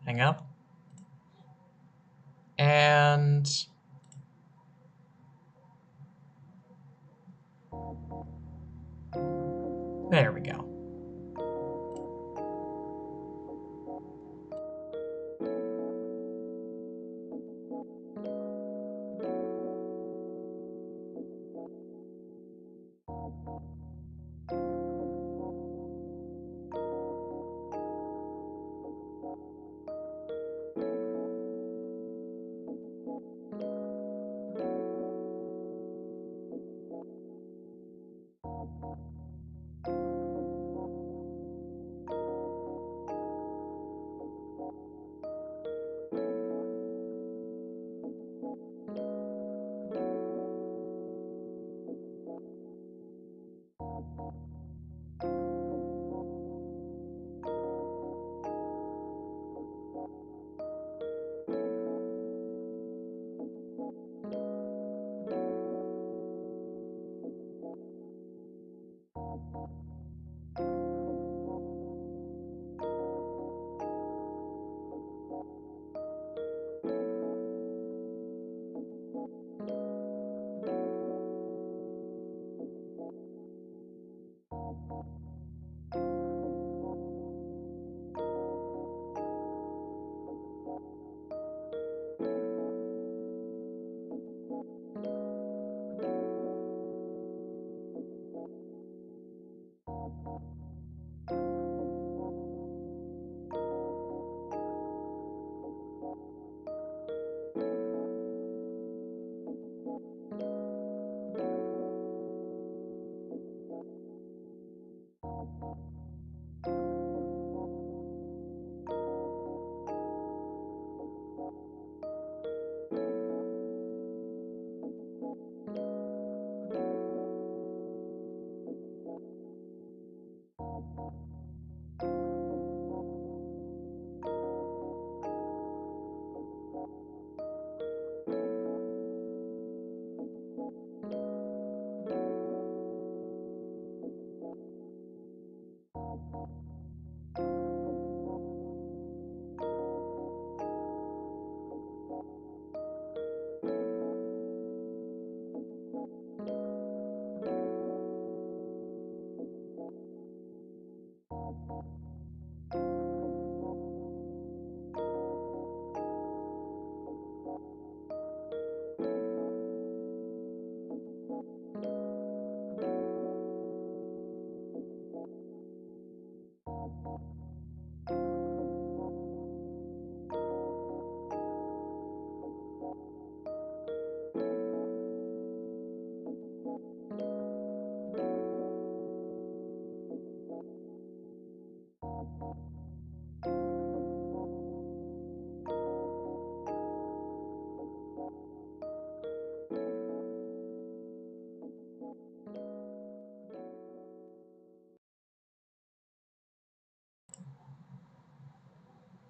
Hang up. And... there we go.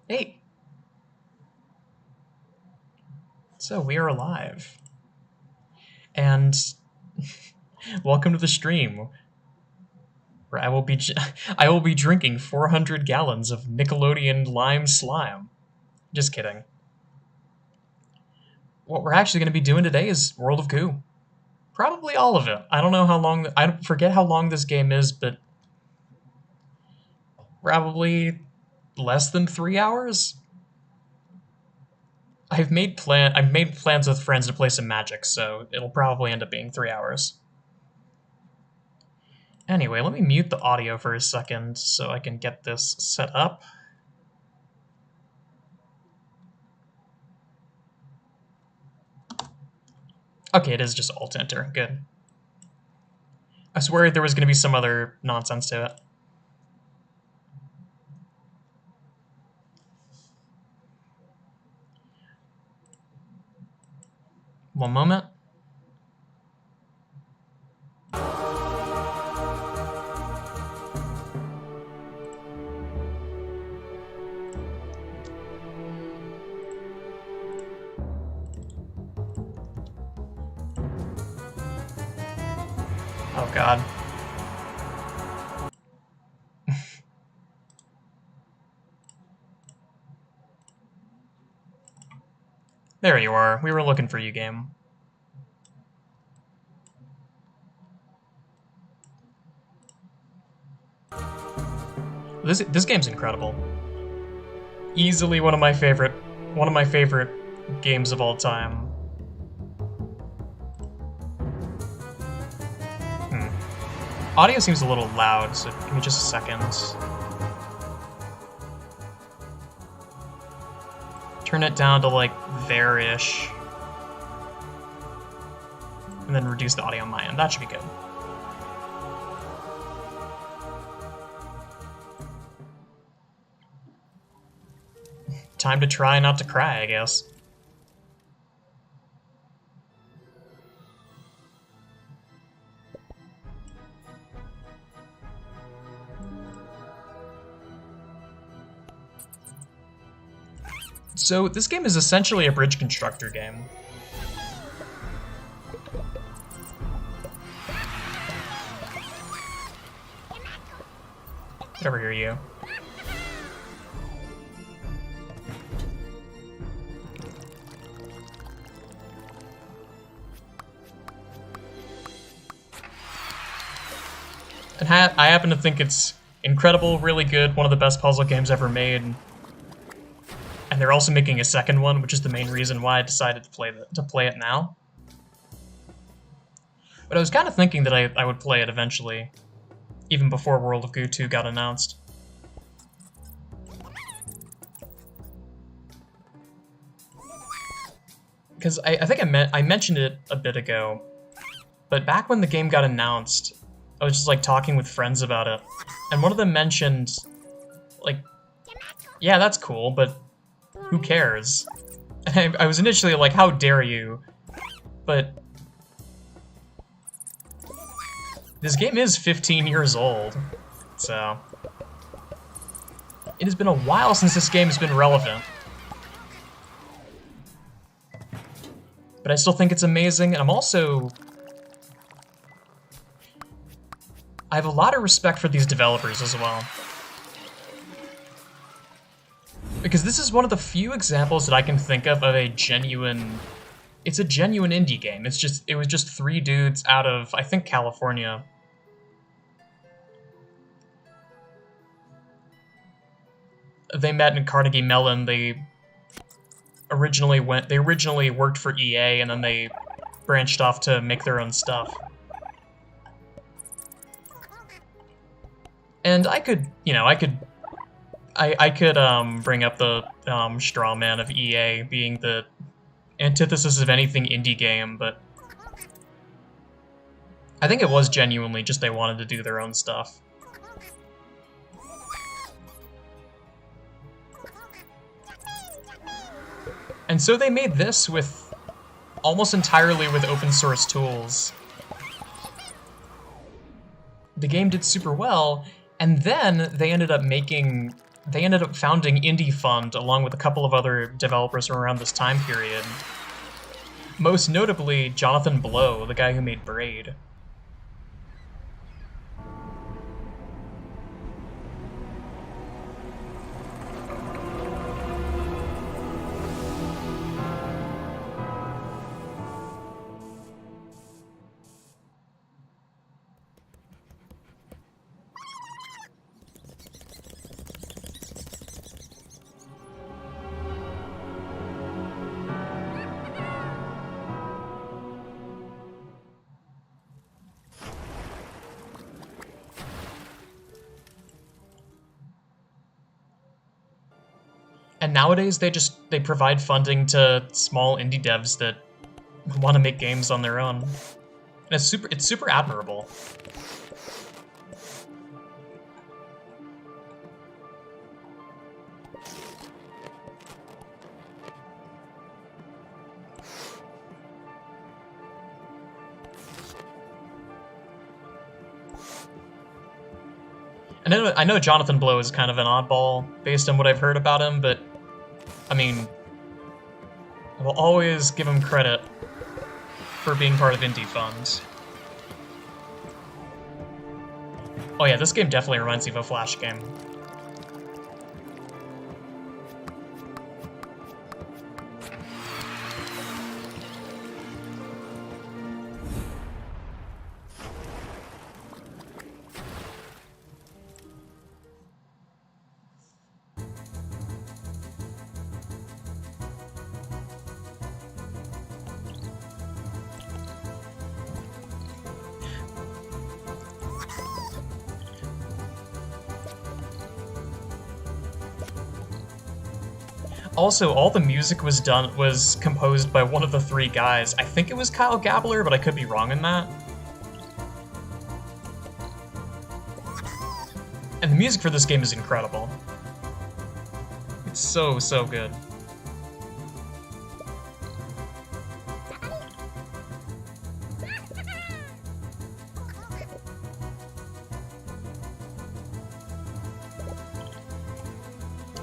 Hey! So we are alive. And welcome to the stream, where I will be drinking 400 gallons of Nickelodeon lime slime. Just kidding. What we're actually going to be doing today is World of Goo. Probably all of it. I don't know how long... I forget how long this game is, but... probably less than 3 hours? I've made plans with friends to play some Magic, so it'll probably end up being 3 hours. Anyway, let me mute the audio for a second so I can get this set up. Okay, it is just Alt-Enter. Good. I was worried there was going to be some other nonsense to it. One moment. Oh god. There you are. We were looking for you, game. This game's incredible. Easily one of my favorite games of all time. Audio seems a little loud, so give me just a second. Turn it down to like there-ish. And then reduce the audio on my end. That should be good. Time to try not to cry, I guess. So this game is essentially a bridge constructor game. Get over here, you. And I happen to think it's incredible, really good, one of the best puzzle games ever made. And they're also making a second one, which is the main reason why I decided to play it now. But I was kind of thinking that I would play it eventually, even before World of Goo 2 got announced. Because I think I mentioned it a bit ago, but back when the game got announced, I was just like talking with friends about it, and one of them mentioned, like, yeah, that's cool, but who cares? And I was initially like, how dare you? But this game is 15 years old, so it has been a while since this game has been relevant. But I still think it's amazing, and I have a lot of respect for these developers as well. Because this is one of the few examples that I can think of a genuine... It's a genuine indie game. It was just 3 dudes out of, I think, California. They met in Carnegie Mellon. They originally worked for EA, and then they branched off to make their own stuff. And I could bring up the straw man of EA being the antithesis of anything indie game, but I think it was genuinely just they wanted to do their own stuff. And so they made this with almost entirely with open source tools. The game did super well, and then they ended up founding Indie Fund along with a couple of other developers from around this time period. Most notably, Jonathan Blow, the guy who made Braid. And nowadays they provide funding to small indie devs that want to make games on their own. And it's super admirable. And I know Jonathan Blow is kind of an oddball based on what I've heard about him, but I mean, I will always give him credit for being part of Indie Fund. Oh yeah, this game definitely reminds me of a Flash game. Also, all the music was composed by one of the three guys. I think it was Kyle Gabler, but I could be wrong in that. And the music for this game is incredible. It's so, so good.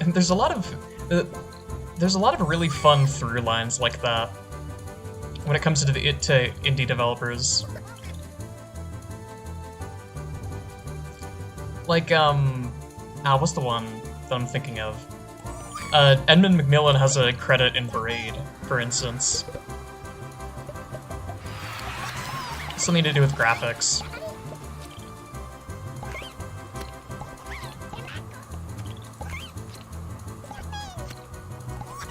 And there's a lot of really fun through lines like that when it comes to indie developers. Like, what's the one that I'm thinking of? Edmund McMillen has a credit in Braid, for instance. Something to do with graphics.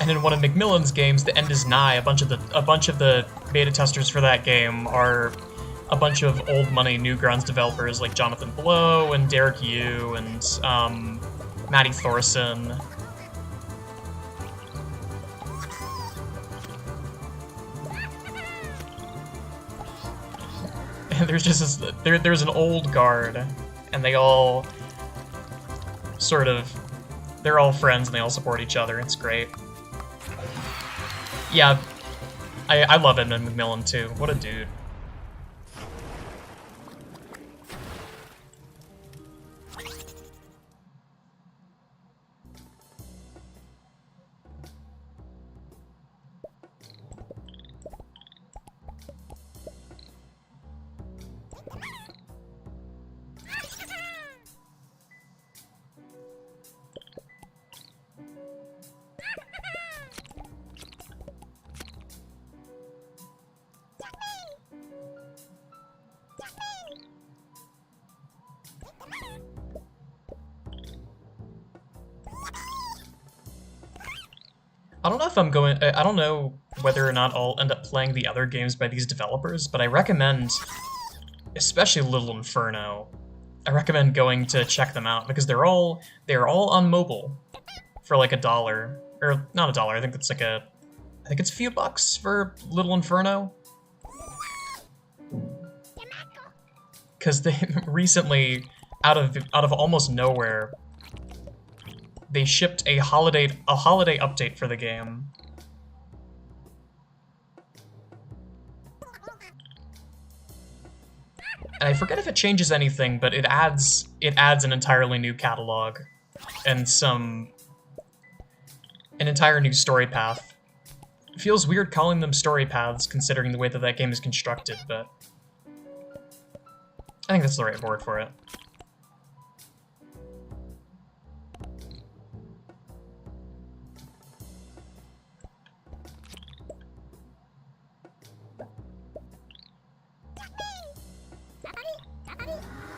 And in one of McMillen's games, The End Is Nigh, a bunch of the beta testers for that game are a bunch of old money Newgrounds developers like Jonathan Blow and Derek Yu and Matty Thorson. And there's just there's an old guard, and they all they're all friends and they all support each other. It's great. Yeah, I love Edmund McMillen too. What a dude. I don't know whether or not I'll end up playing the other games by these developers, but I recommend, especially Little Inferno, I recommend going to check them out because they're all on mobile for like $1, or not $1. I think it's a few bucks for Little Inferno. Because they recently, out of almost nowhere, they shipped a holiday update for the game. And I forget if it changes anything, but it adds an entirely new catalog and an entire new story path. It feels weird calling them story paths considering the way that game is constructed, but I think that's the right word for it.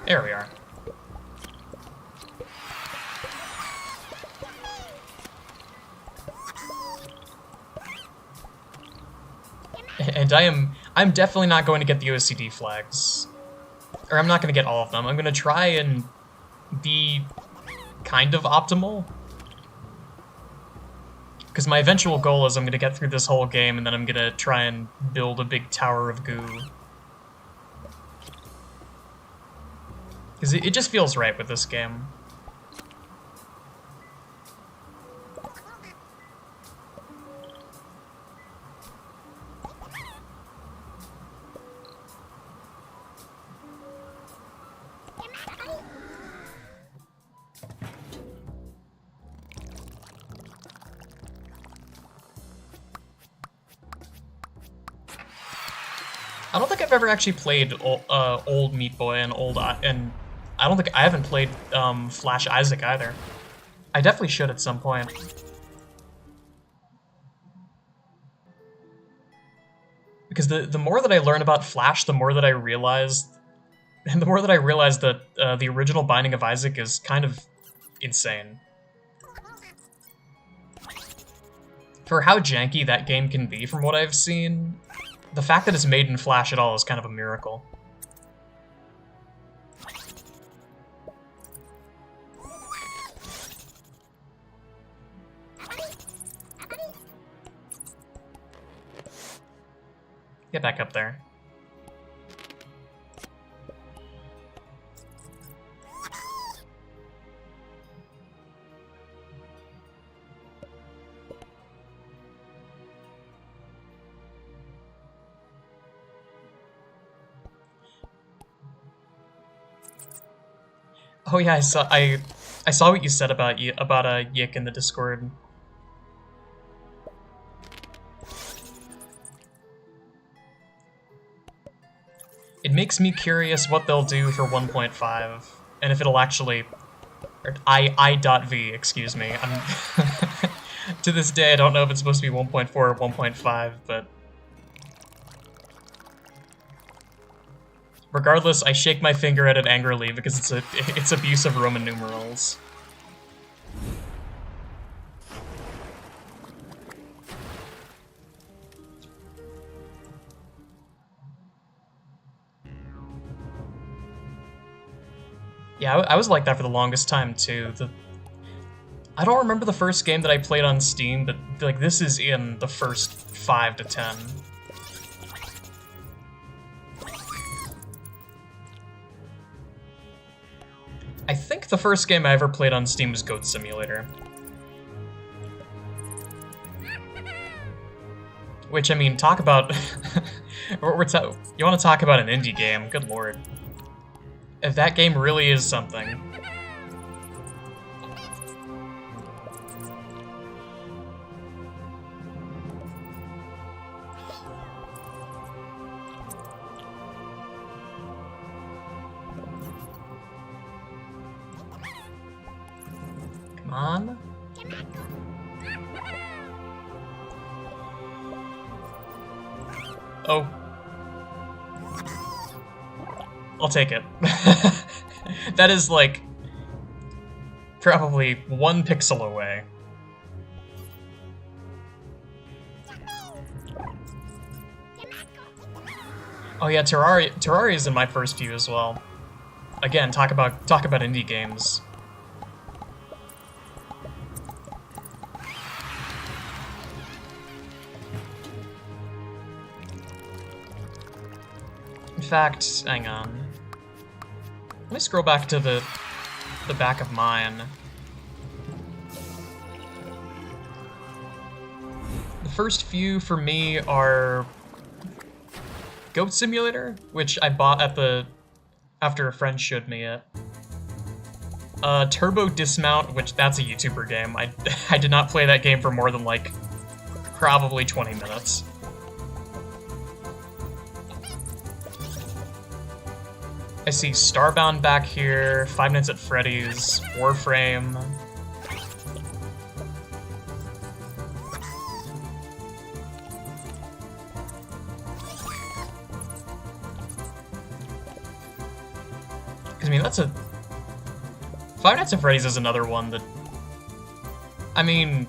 There we are. And I'm definitely not going to get the OCD flags. Or I'm not going to get all of them. I'm going to try and be kind of optimal. Because my eventual goal is I'm going to get through this whole game and then I'm going to try and build a big tower of goo. Because it just feels right with this game. I don't think I've ever actually played old Meat Boy and I haven't played Flash Isaac either. I definitely should at some point. Because the more that I learn about Flash, the more that I realize that the original Binding of Isaac is kind of insane. For how janky that game can be from what I've seen, the fact that it's made in Flash at all is kind of a miracle. Get back up there. Oh yeah, I saw what you said about Yik in the Discord. It makes me curious what they'll do for 1.5, and if it'll actually... Or I.V, excuse me. To this day, I don't know if it's supposed to be 1.4 or 1.5, but... Regardless, I shake my finger at it angrily because it's abuse of Roman numerals. Yeah, I was like that for the longest time too. I don't remember the first game that I played on Steam, but like this is in the first 5 to 10. I think the first game I ever played on Steam was Goat Simulator. Which, I mean, talk about... you want to talk about an indie game, good lord. If that game really is something. Come on. Oh. I'll take it. That is, like, probably 1 pixel away. Oh yeah, Terraria is in my first few as well. Again, talk about indie games. In fact, hang on. Let me scroll back to the back of mine. The first few for me are Goat Simulator, which I bought after a friend showed me it. Turbo Dismount, which that's a YouTuber game. I did not play that game for more than like probably 20 minutes. I see Starbound back here, Five Nights at Freddy's, Warframe. I mean, that's a... Five Nights at Freddy's is another one that... I mean...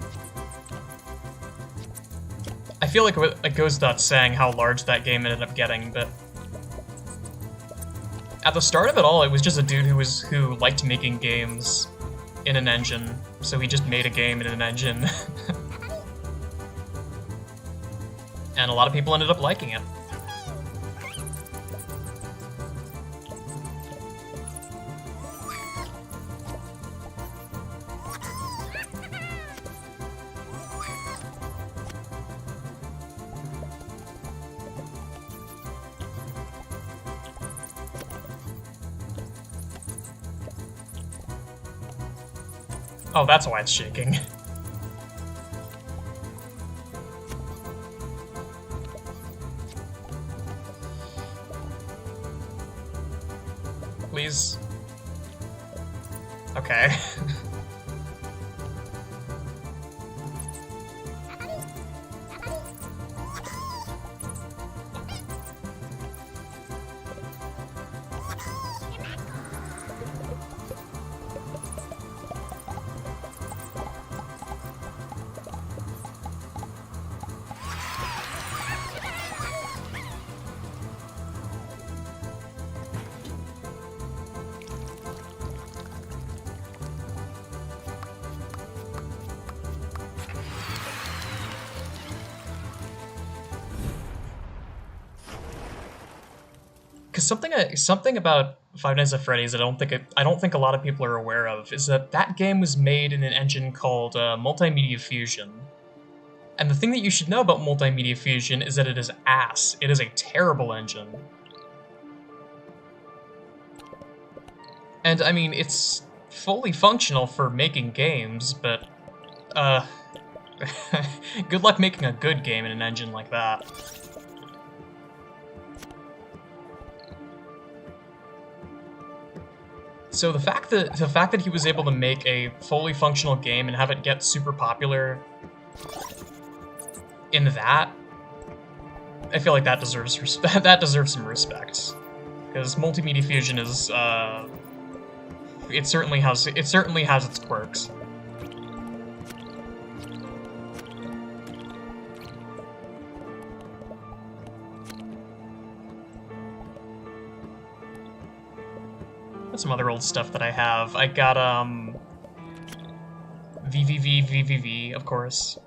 I feel like it goes without saying how large that game ended up getting, but... At the start of it all, it was just a dude who liked making games in an engine, so he just made a game in an engine. And a lot of people ended up liking it. Oh, that's why it's shaking. Please. Okay. something about Five Nights at Freddy's that I don't think a lot of people are aware of is that that game was made in an engine called Multimedia Fusion. And the thing that you should know about Multimedia Fusion is that it is ass. It is a terrible engine. And I mean, it's fully functional for making games, but good luck making a good game in an engine like that. So the fact that he was able to make a fully functional game and have it get super popular in that, I feel like that deserves respect. That deserves some respect, because Multimedia Fusion is it certainly has its quirks. Some other old stuff that I have. I got VVV, of course.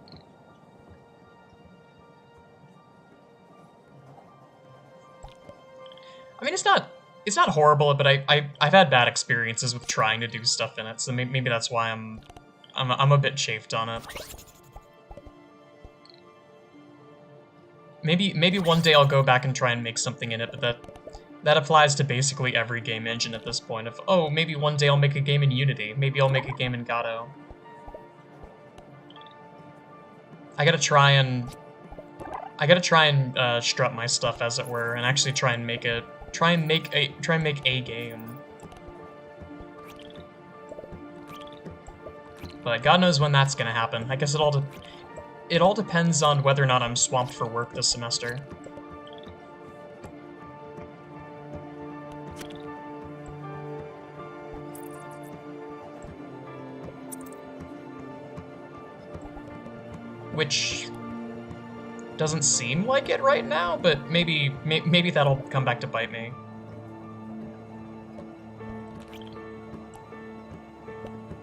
I mean, it's not horrible, but I've had bad experiences with trying to do stuff in it, so maybe that's why I'm a bit chafed on it. Maybe one day I'll go back and try and make something in it, but that applies to basically every game engine at this point. Of, oh, maybe one day I'll make a game in Unity. Maybe I'll make a game in Godot. I gotta try and strut my stuff, as it were, and actually try and make a game. But God knows when that's gonna happen. I guess it all depends on whether or not I'm swamped for work this semester. Which doesn't seem like it right now, but maybe that'll come back to bite me.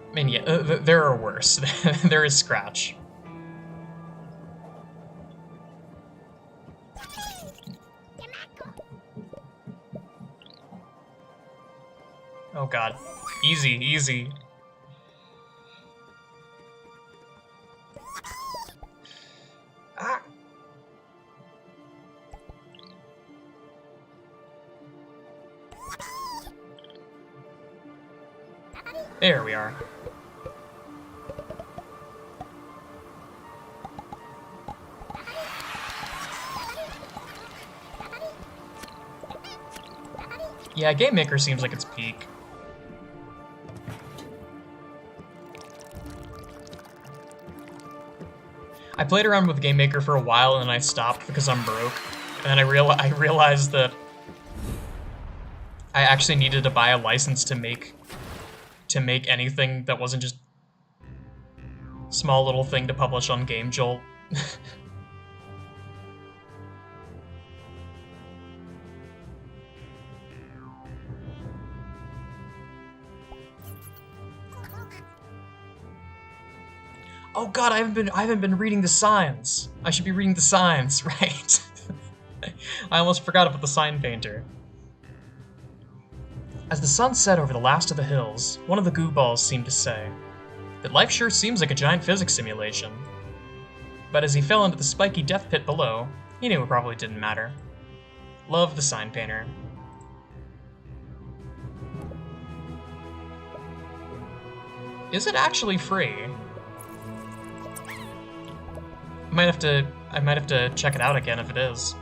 I mean, yeah, there are worse. There is Scratch. Oh god. Easy, easy. Ah. There we are. Yeah, Game Maker seems like its peak. I played around with Game Maker for a while and then I stopped because I'm broke. And then I realized that I actually needed to buy a license to make anything that wasn't just small little thing to publish on GameJolt. Oh god, I haven't been reading the signs. I should be reading the signs, right? I almost forgot about the sign painter. As the sun set over the last of the hills, one of the goo balls seemed to say that life sure seems like a giant physics simulation. But as he fell into the spiky death pit below, he knew it probably didn't matter. Love, the sign painter. Is it actually free? I might have to check it out again if it is.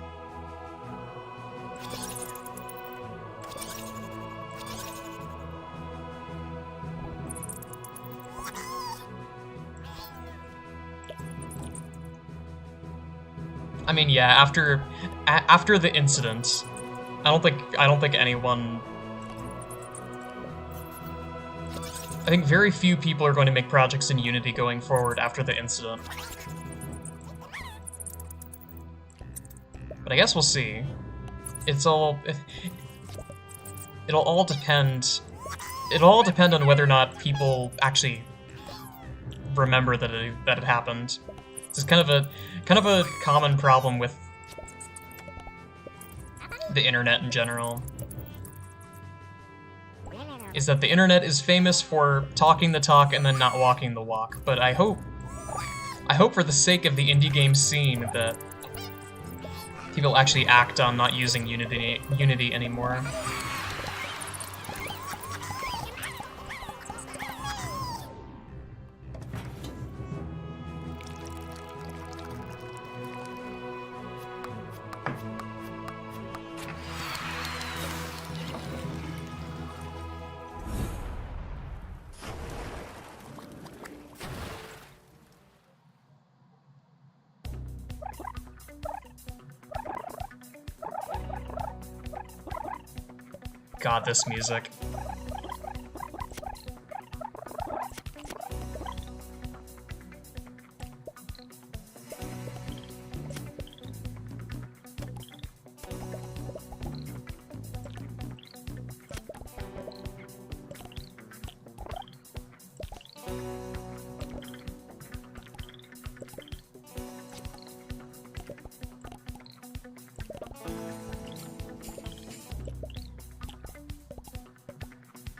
I mean, yeah, after the incident, I don't think anyone. I think very few people are going to make projects in Unity going forward after the incident. But I guess we'll see. It'll all depend on whether or not people actually remember that it happened. This is kind of a common problem with the internet in general. is that the internet is famous for talking the talk and then not walking the walk. But I hope for the sake of the indie game scene that people actually act on not using Unity anymore. God, this music.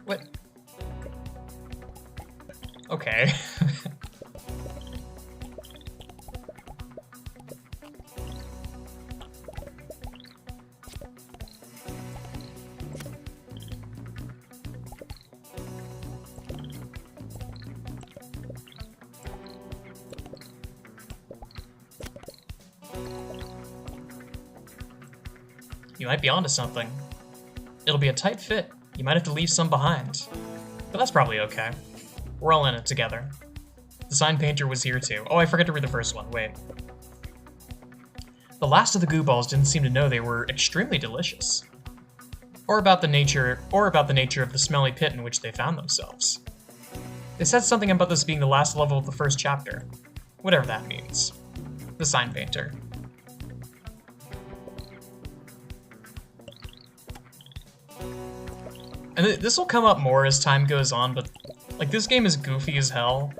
What? Okay. You might be onto something. It'll be a tight fit. You might have to leave some behind. But that's probably okay. We're all in it together. The sign painter was here too. Oh, I forgot to read the first one. Wait. The last of the goo balls didn't seem to know they were extremely delicious. Or about the nature of the smelly pit in which they found themselves. They said something about this being the last level of the first chapter. Whatever that means. The sign painter. And this will come up more as time goes on, but like this game is goofy as hell.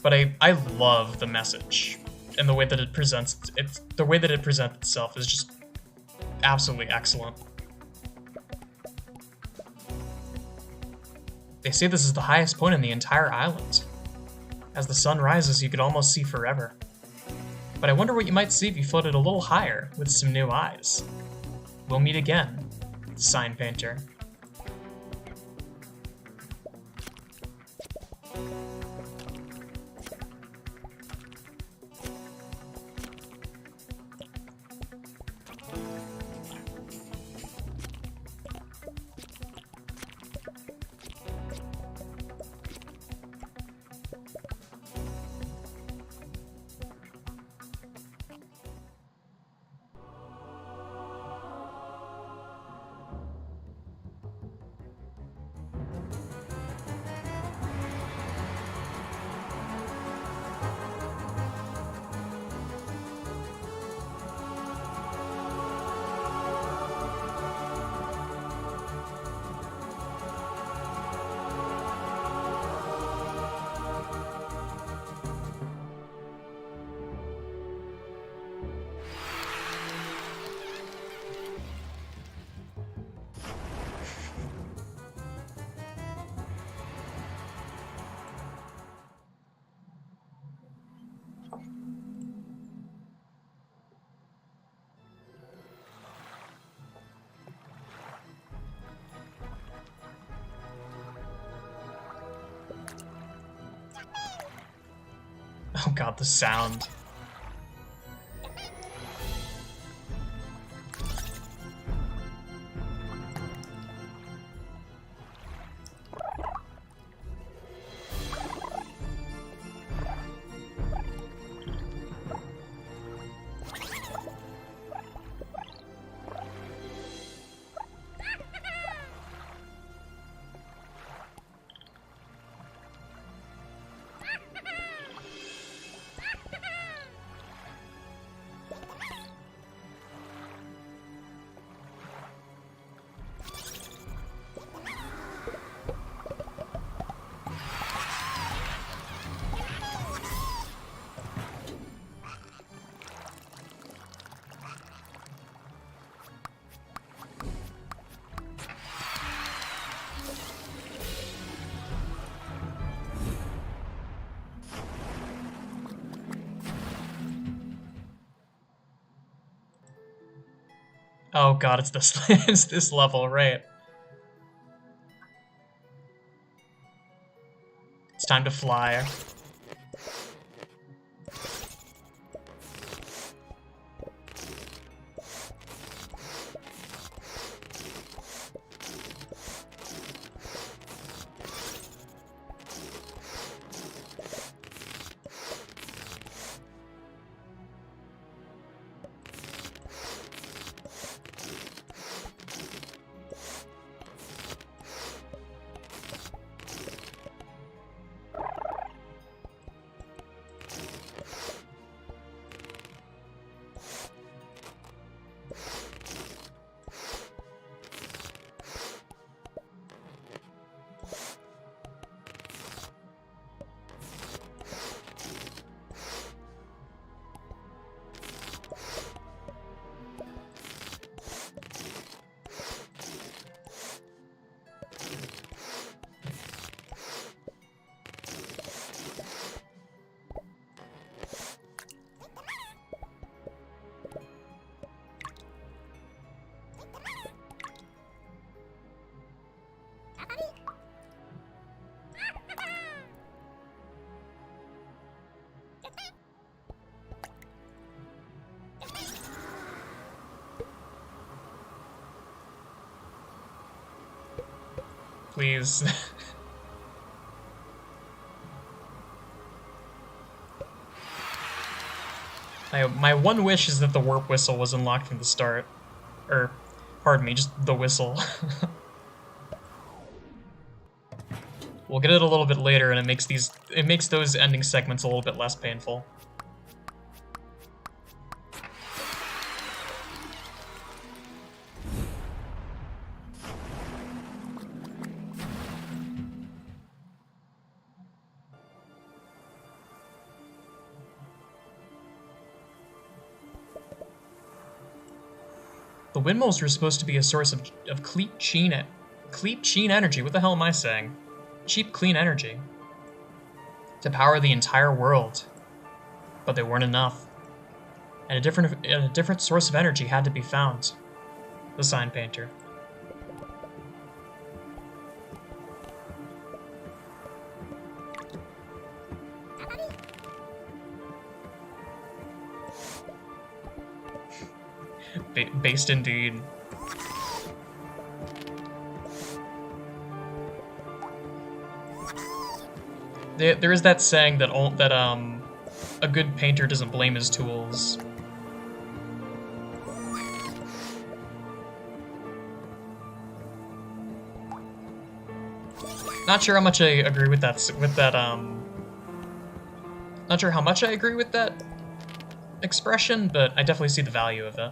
But I love the message and the way that it presents itself is just absolutely excellent. They say this is the highest point in the entire island. As the sun rises, you could almost see forever. But I wonder what you might see if you floated a little higher with some new eyes. We'll meet again, sign painter. Oh god, the sound. Oh god, it's this it's this level, right? It's time to fly. Please. My one wish is that the warp whistle was unlocked from the start. Or, pardon me, just the whistle. We'll get it a little bit later, and it makes those ending segments a little bit less painful. The windmills were supposed to be a source of cheap energy. What the hell am I saying? Cheap, clean energy. To power the entire world. But they weren't enough. And a different source of energy had to be found. The sign painter. Based indeed. There is that saying that a good painter doesn't blame his tools. Not sure how much I agree with that. Not sure how much I agree with that expression, but I definitely see the value of it.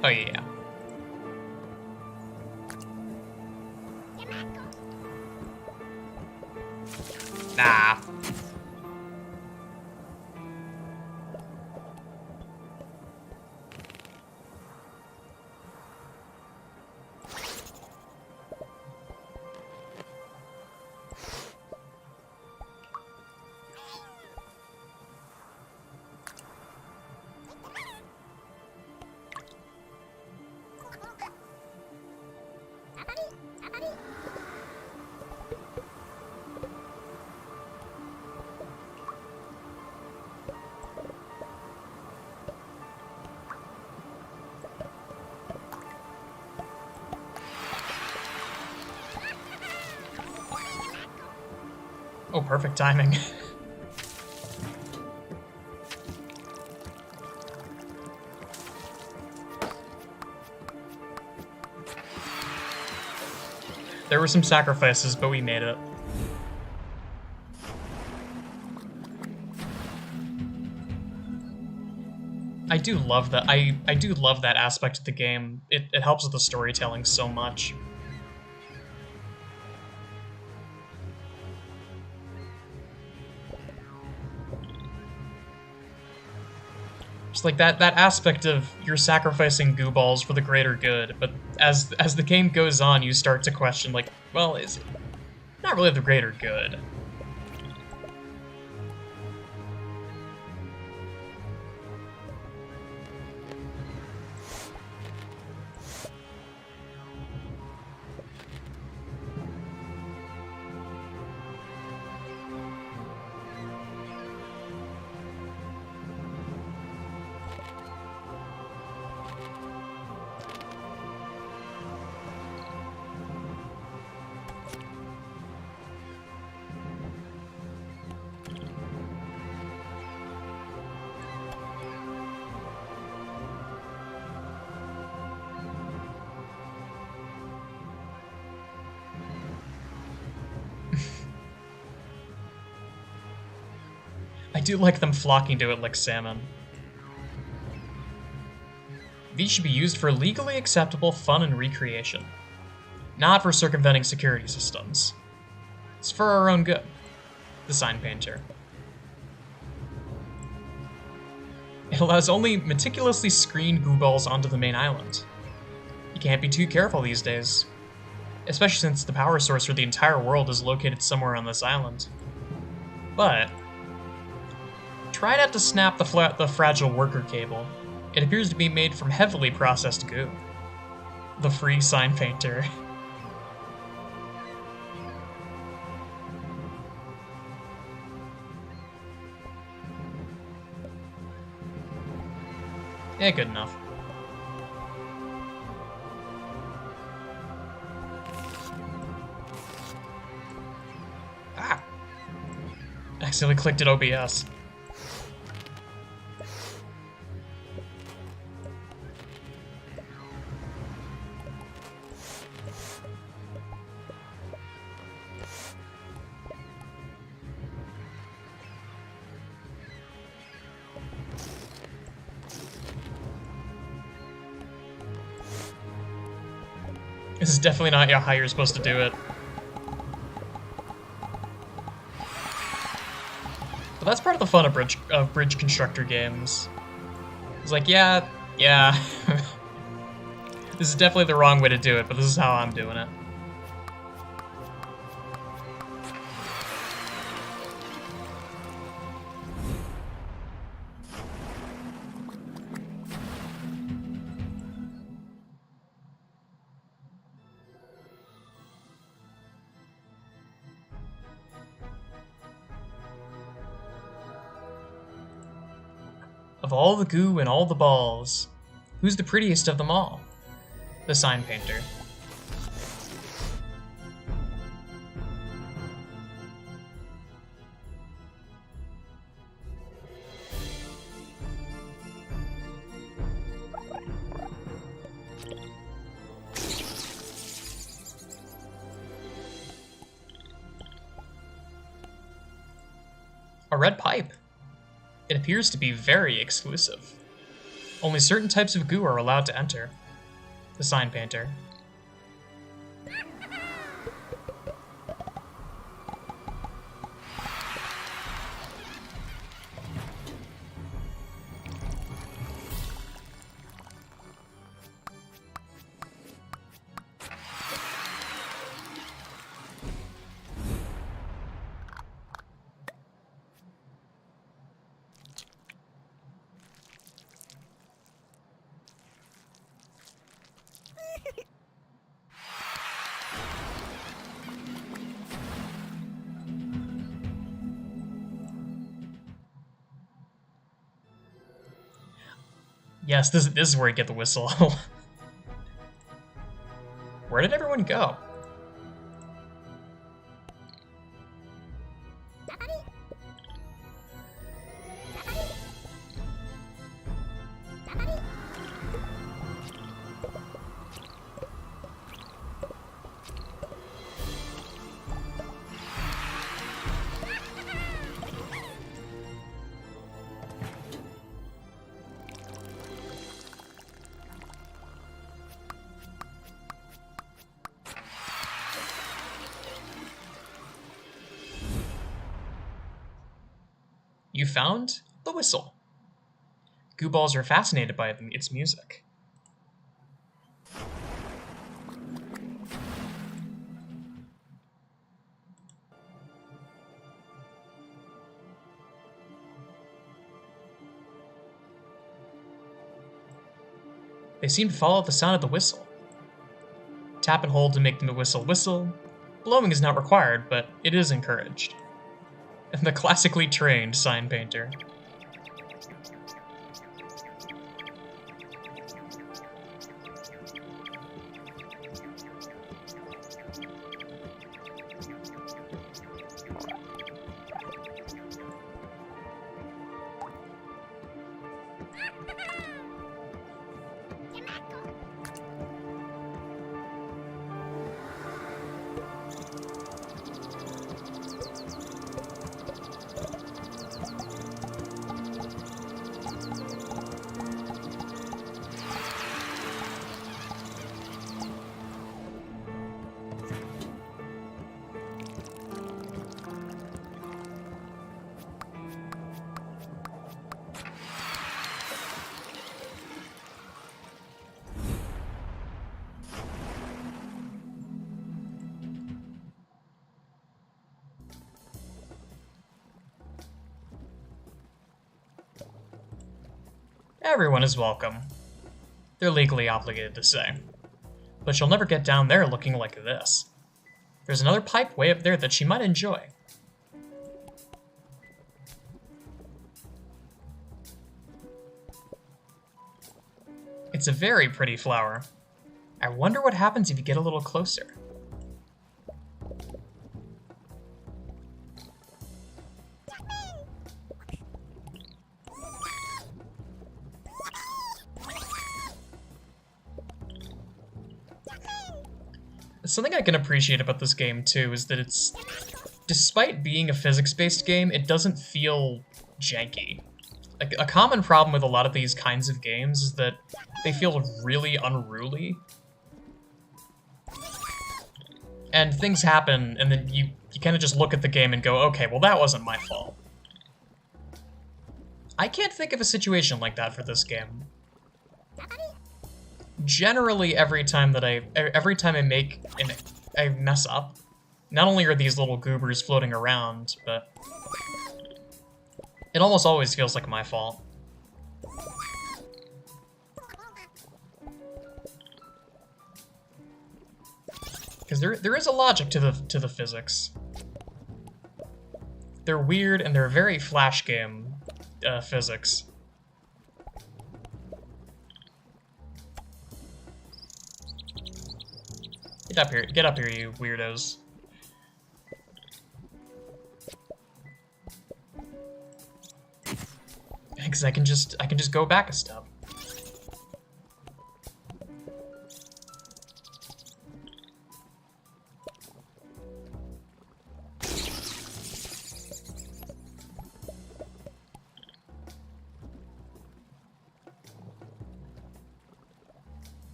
Oh yeah. Nah. Oh, perfect timing. There were some sacrifices, but we made it. I do love that. I do love that aspect of the game. It helps with the storytelling so much. Just like that aspect of you're sacrificing goo balls for the greater good, but as the game goes on, you start to question, like, well, is it not really the greater good? I do like them flocking to it like salmon. These should be used for legally acceptable fun and recreation, not for circumventing security systems. It's for our own good. The sign painter. It allows only meticulously screened goo balls onto the main island. You can't be too careful these days, especially since the power source for the entire world is located somewhere on this island. But try not to snap the fragile worker cable. It appears to be made from heavily processed goo. The free sign painter. Yeah, good enough. Ah! Accidentally clicked at OBS. This is definitely not how you're supposed to do it. But that's part of the fun of bridge constructor games. It's like, yeah. This is definitely the wrong way to do it, but this is how I'm doing it. Of all the goo and all the balls, who's the prettiest of them all? The sign painter. A red pipe. It appears to be very exclusive. Only certain types of goo are allowed to enter. The sign painter. Yes, this is where you get the whistle. Where did everyone go? You found the whistle. Goo balls are fascinated by its music. They seem to follow the sound of the whistle. Tap and hold to make the whistle whistle. Blowing is not required, but it is encouraged. And the classically trained sign painter. Everyone is welcome. They're legally obligated to say. But you'll never get down there looking like this. There's another pipe way up there that she might enjoy. It's a very pretty flower. I wonder what happens if you get a little closer. Something I can appreciate about this game, too, is that it's... Despite being a physics-based game, it doesn't feel janky. Like, a common problem with a lot of these kinds of games is that they feel really unruly. And things happen, and then you kind of just look at the game and go, okay, well that wasn't my fault. I can't think of a situation like that for this game. Generally, every time I mess up, not only are these little goobers floating around, but it almost always feels like my fault. Because there is a logic to the physics. They're weird and they're very Flash game physics. Get up here, you weirdos. Because I can just go back a step.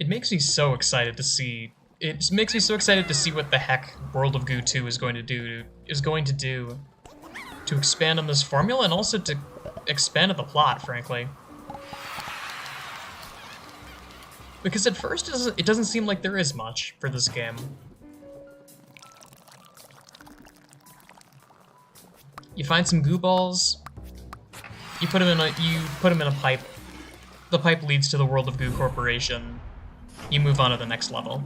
It makes me so excited to see. It makes me so excited to see what the heck World of Goo 2 is going to do to expand on this formula and also to expand on the plot, frankly. Because at first it doesn't seem like there is much for this game. You find some goo balls. You put them in a pipe. The pipe leads to the World of Goo Corporation. You move on to the next level.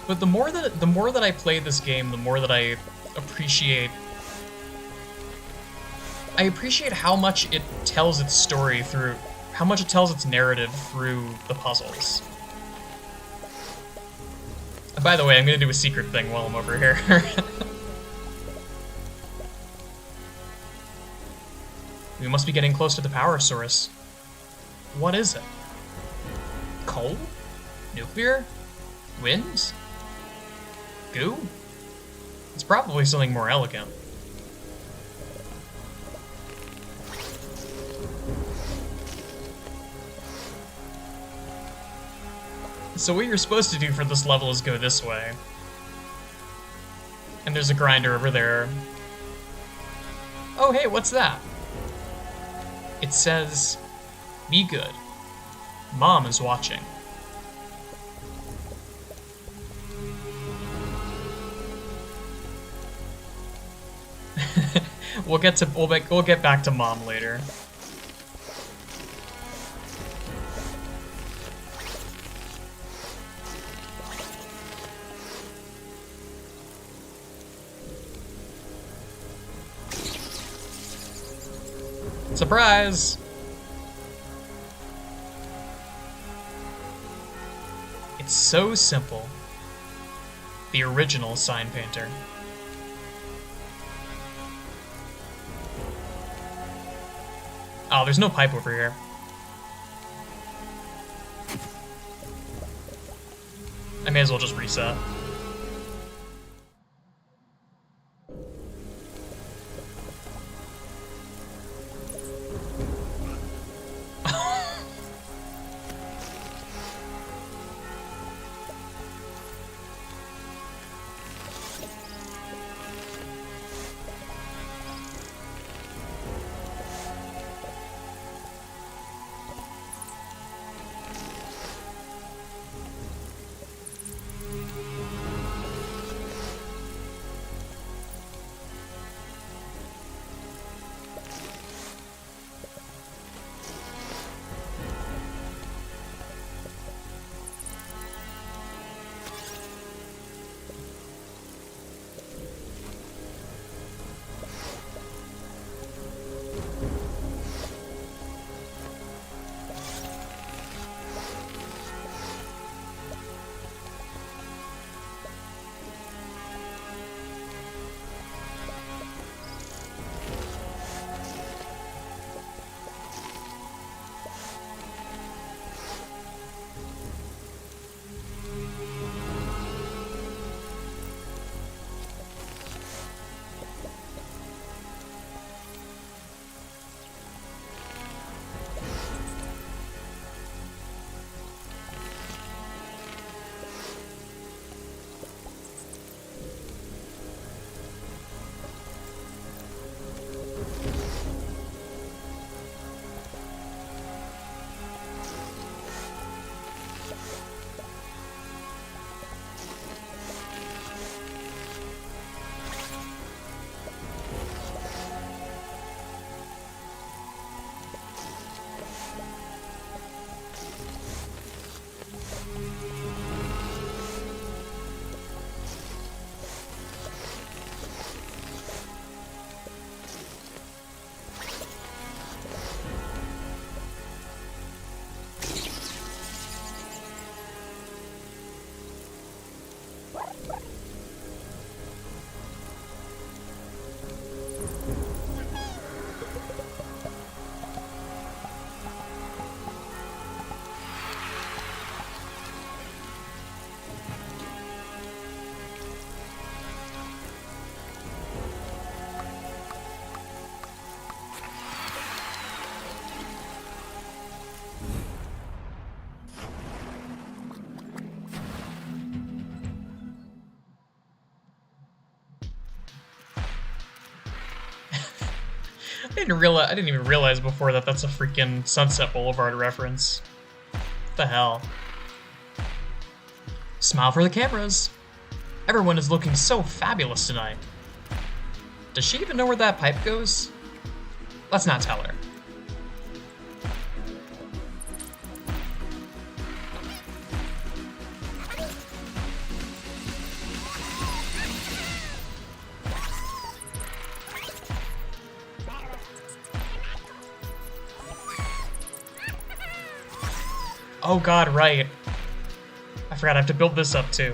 But the more that I play this game, the more that I appreciate how much it tells its story through how much it tells its narrative through the puzzles. By the way, I'm gonna do a secret thing while I'm over here. We must be getting close to the power source. What is it? Coal? Nuclear? Wind? Goo? It's probably something more elegant. So what you're supposed to do for this level is go this way. And there's a grinder over there. Oh hey, what's that? It says, "Be good. Mom is watching." We'll get back to Mom later. Surprise! It's so simple. The original sign painter. Oh, there's no pipe over here. I may as well just reset. I didn't even realize before that that's a freaking Sunset Boulevard reference. What the hell? Smile for the cameras. Everyone is looking so fabulous tonight. Does she even know where that pipe goes? Let's not tell her. Oh god, right. I forgot I have to build this up too.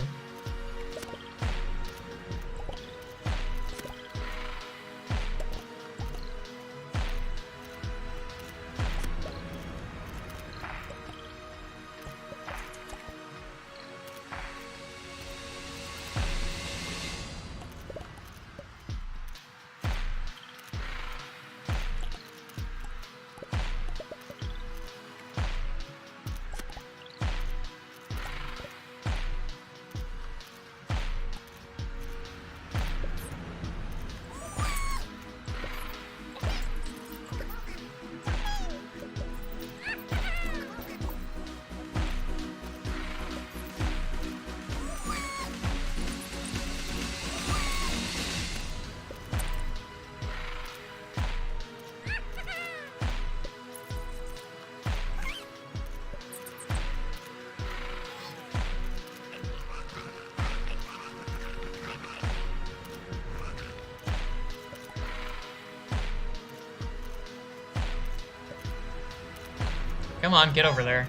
Come on, get over there.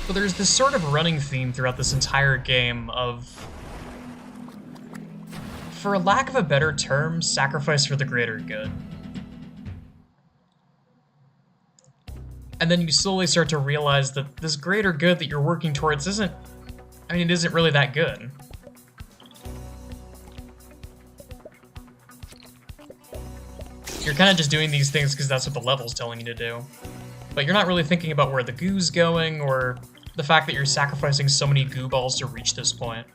So there's this sort of running theme throughout this entire game of, for a lack of a better term, sacrifice for the greater good. And then you slowly start to realize that this greater good that you're working towards isn't really that good. You're kind of just doing these things because that's what the level's telling you to do. But you're not really thinking about where the goo's going, or the fact that you're sacrificing so many goo balls to reach this point.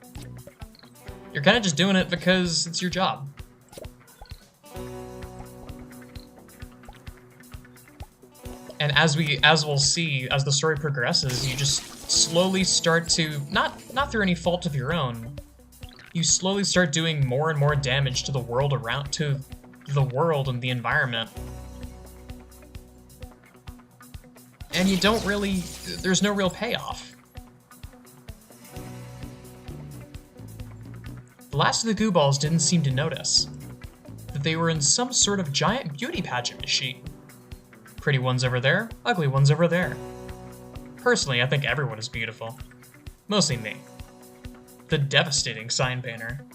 You're kind of just doing it because it's your job. And as we'll see, as the story progresses, you just slowly start to, not through any fault of your own, you slowly start doing more and more damage to the world and the environment. And you don't really, there's no real payoff. The last of the goo balls didn't seem to notice that they were in some sort of giant beauty pageant machine. Pretty ones over there, ugly ones over there. Personally, I think everyone is beautiful. Mostly me. The devastating sign painter.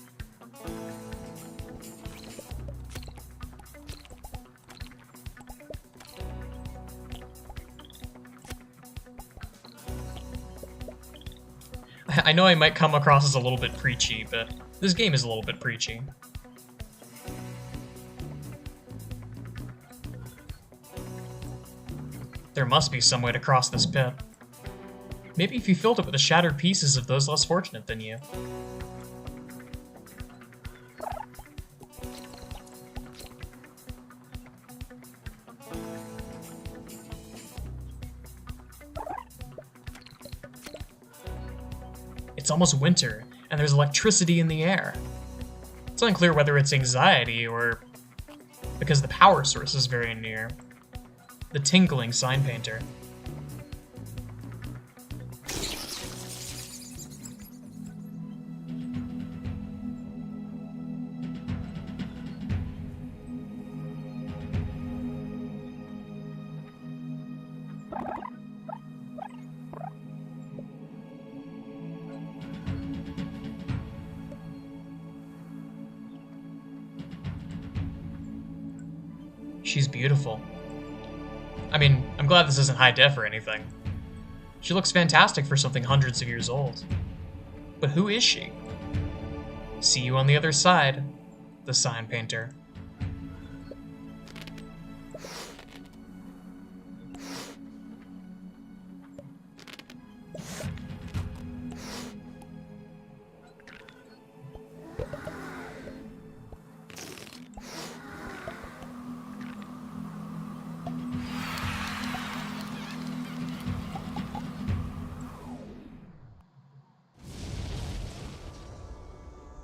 I know I might come across as a little bit preachy, but this game is a little bit preachy. There must be some way to cross this pit. Maybe if you filled it with the shattered pieces of those less fortunate than you. It's almost winter, and there's electricity in the air. It's unclear whether it's anxiety or because the power source is very near. The tinkling sign painter. She's beautiful. I mean, I'm glad this isn't high def or anything. She looks fantastic for something hundreds of years old. But who is she? See you on the other side, the sign painter.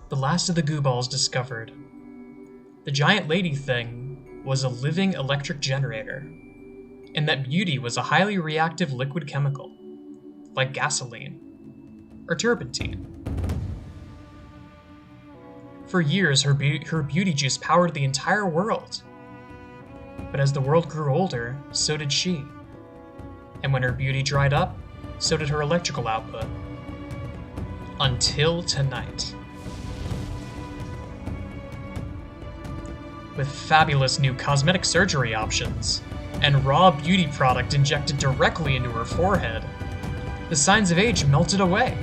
The last of the goo balls discovered. The giant lady thing was a living electric generator, and that beauty was a highly reactive liquid chemical, like gasoline or turpentine. For years, her beauty juice powered the entire world. But as the world grew older, so did she. And when her beauty dried up, so did her electrical output. Until tonight. With fabulous new cosmetic surgery options, and raw beauty product injected directly into her forehead, the signs of age melted away.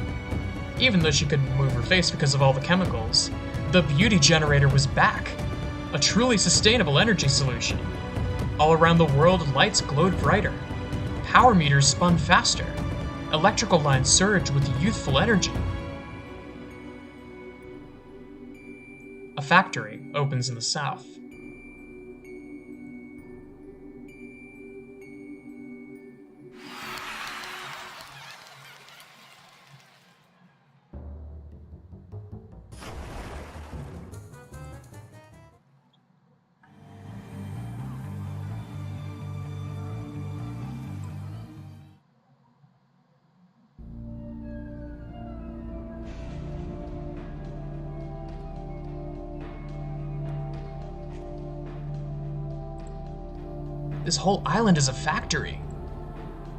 Even though she couldn't move her face because of all the chemicals, the beauty generator was back. A truly sustainable energy solution. All around the world, lights glowed brighter. Power meters spun faster. Electrical lines surged with youthful energy. A factory opens in the south. This whole island is a factory.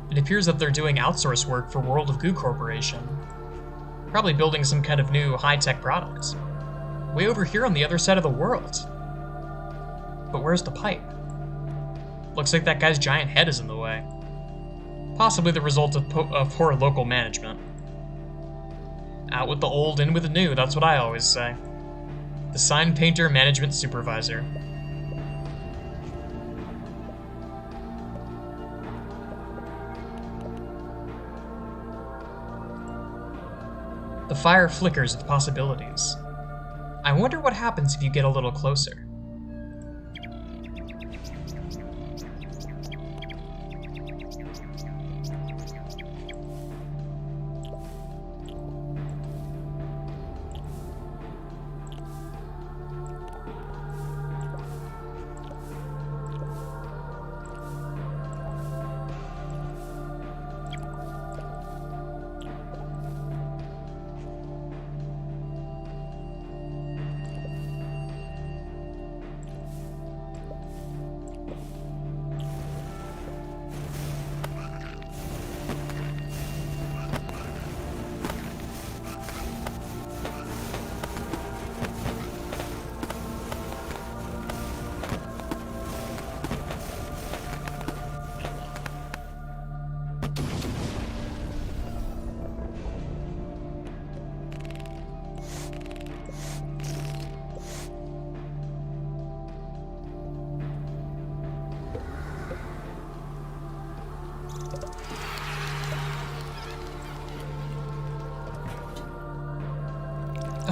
It appears that they're doing outsource work for World of Goo Corporation. Probably building some kind of new high-tech product. Way over here on the other side of the world. But where's the pipe? Looks like that guy's giant head is in the way. Possibly the result of poor local management. Out with the old, in with the new, that's what I always say. The sign painter management supervisor. The fire flickers with possibilities. I wonder what happens if you get a little closer.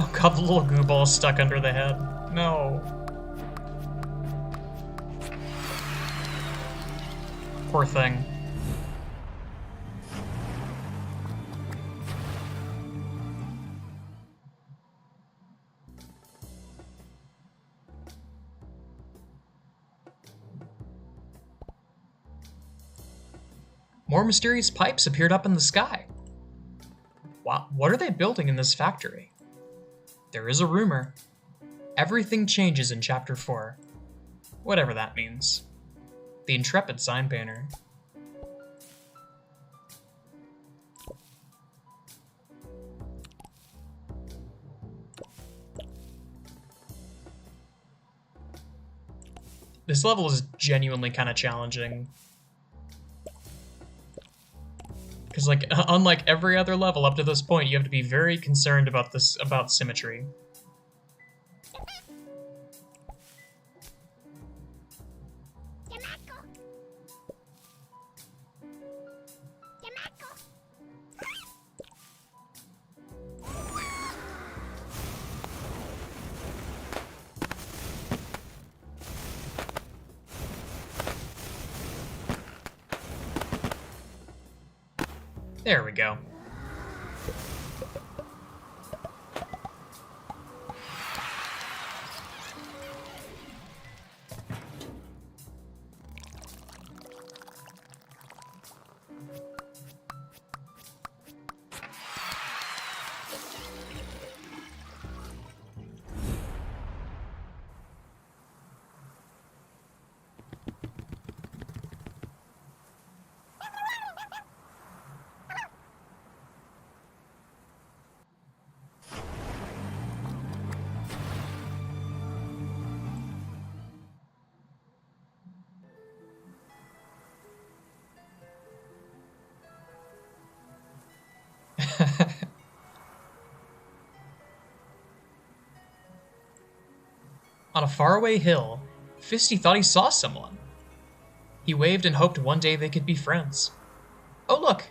Oh god, the little goo ball is stuck under the head. No. Poor thing. More mysterious pipes appeared up in the sky. Wow, what are they building in this factory? There is a rumor. Everything changes in Chapter 4. Whatever that means. The intrepid sign painter. This level is genuinely kind of challenging. Because, like, unlike every other level up to this point, you have to be very concerned about about symmetry. There we go. On a faraway hill, Fisty thought he saw someone. He waved and hoped one day they could be friends. Oh look!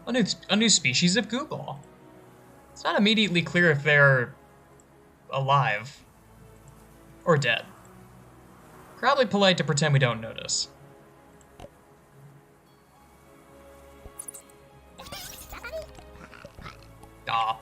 A new species of gooball. It's not immediately clear if they're alive or dead. Probably polite to pretend we don't notice. Aw.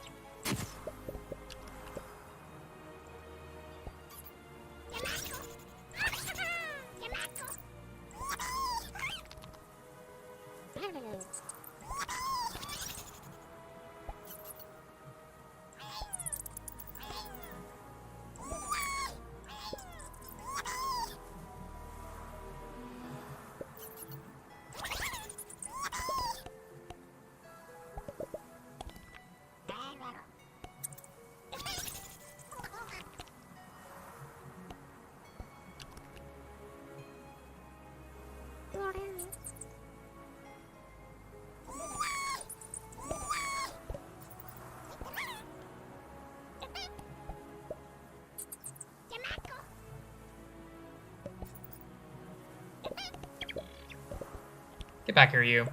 Get back here, you.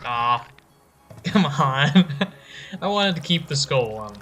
Aw. Come on. I wanted to keep the skull one.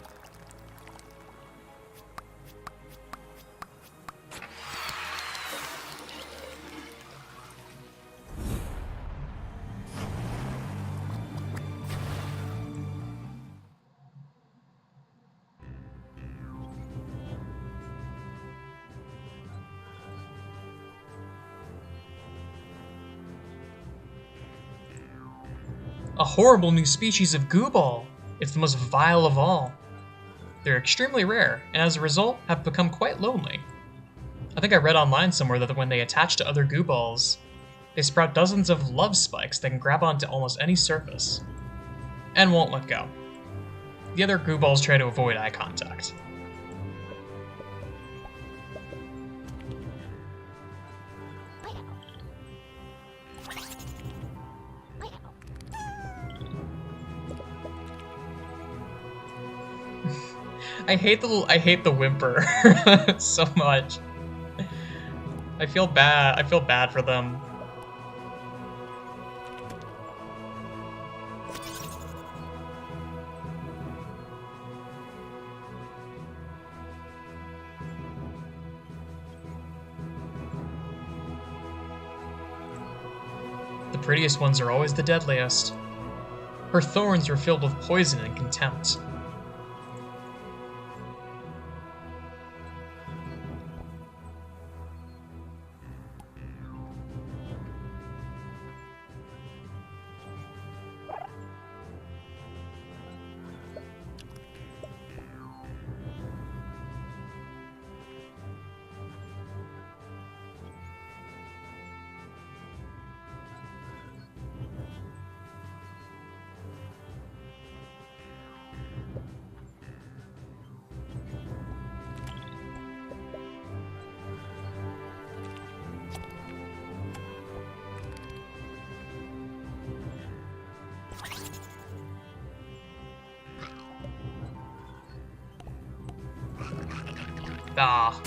A horrible new species of gooball. It's the most vile of all. They're extremely rare, and as a result, have become quite lonely. I think I read online somewhere that when they attach to other gooballs, they sprout dozens of love spikes that can grab onto almost any surface, and won't let go. The other gooballs try to avoid eye contact. I hate the whimper so much. I feel bad. I feel bad for them. The prettiest ones are always the deadliest. Her thorns are filled with poison and contempt. Ah.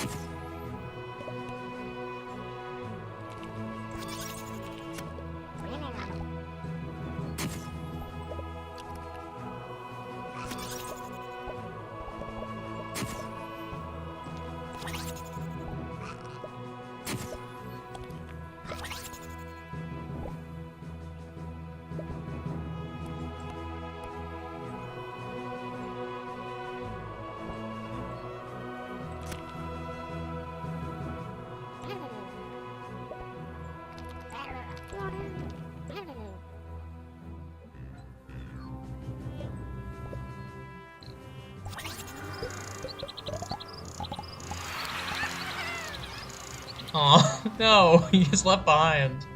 Oh no, he's left behind.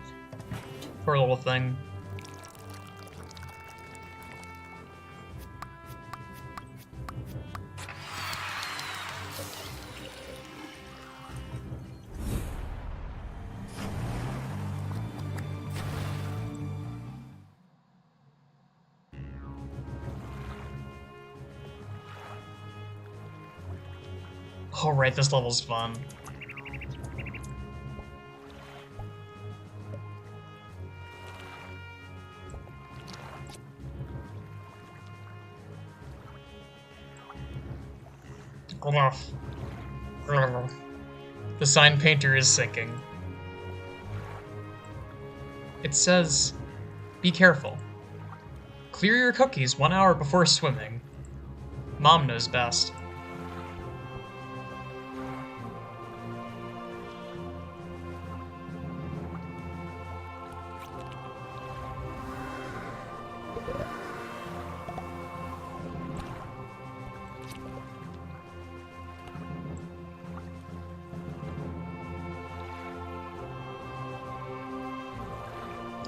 Poor little thing. Alright, this level's fun. The sign painter is sinking. It says, "Be careful. Clear your cookies 1 hour before swimming. Mom knows best."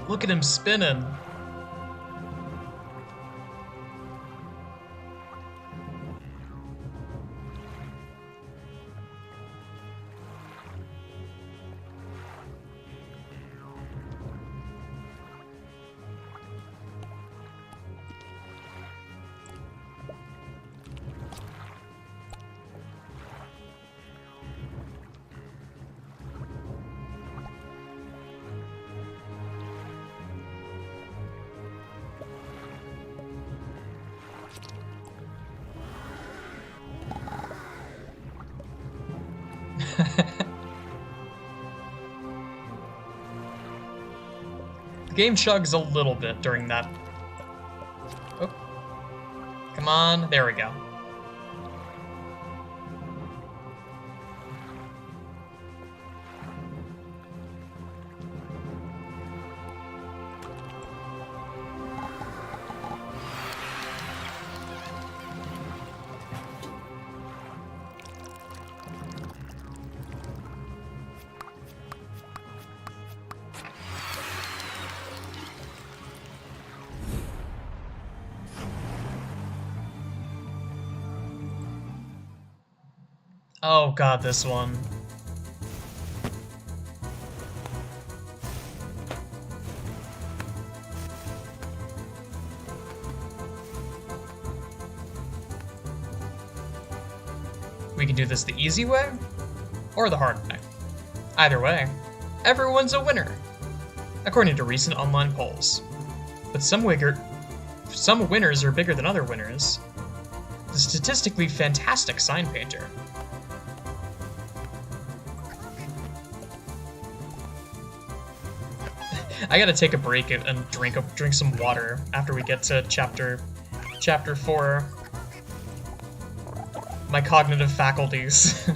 Look at him spinning. The game chugs a little bit during that. Oh. Come on, there we go. Oh god, this one. We can do this the easy way, or the hard way. Either way, everyone's a winner, according to recent online polls. But some winners are bigger than other winners. The statistically fantastic sign painter. I gotta take a break and drink some water after we get to chapter 4. My cognitive faculties.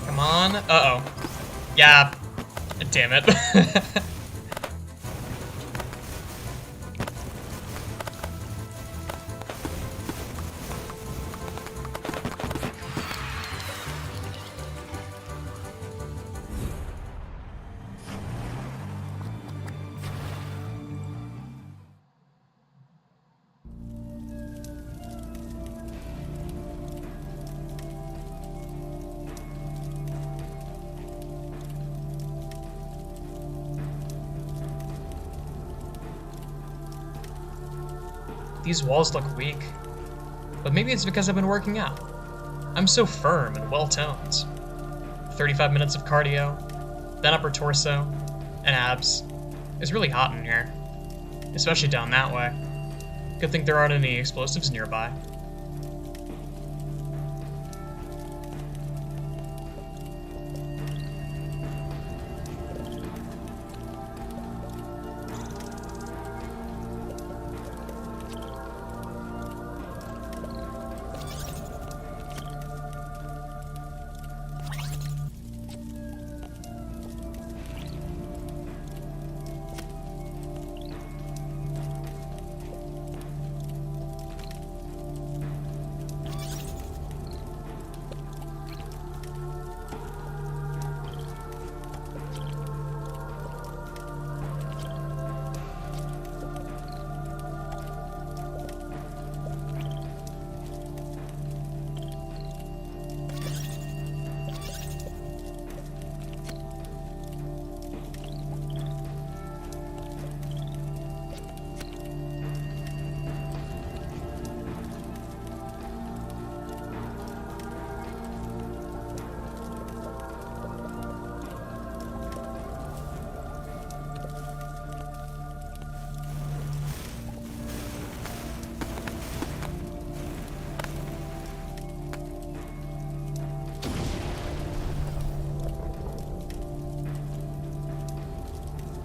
Come on. Uh-oh. Yeah. Damn it. These walls look weak, but maybe it's because I've been working out. I'm so firm and well-toned. 35 minutes of cardio, then upper torso, and abs. It's really hot in here, especially down that way. Good thing there aren't any explosives nearby.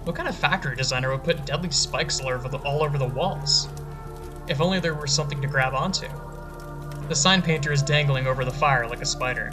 What kind of factory designer would put deadly spikes all over the walls? If only there were something to grab onto. The sign painter is dangling over the fire like a spider.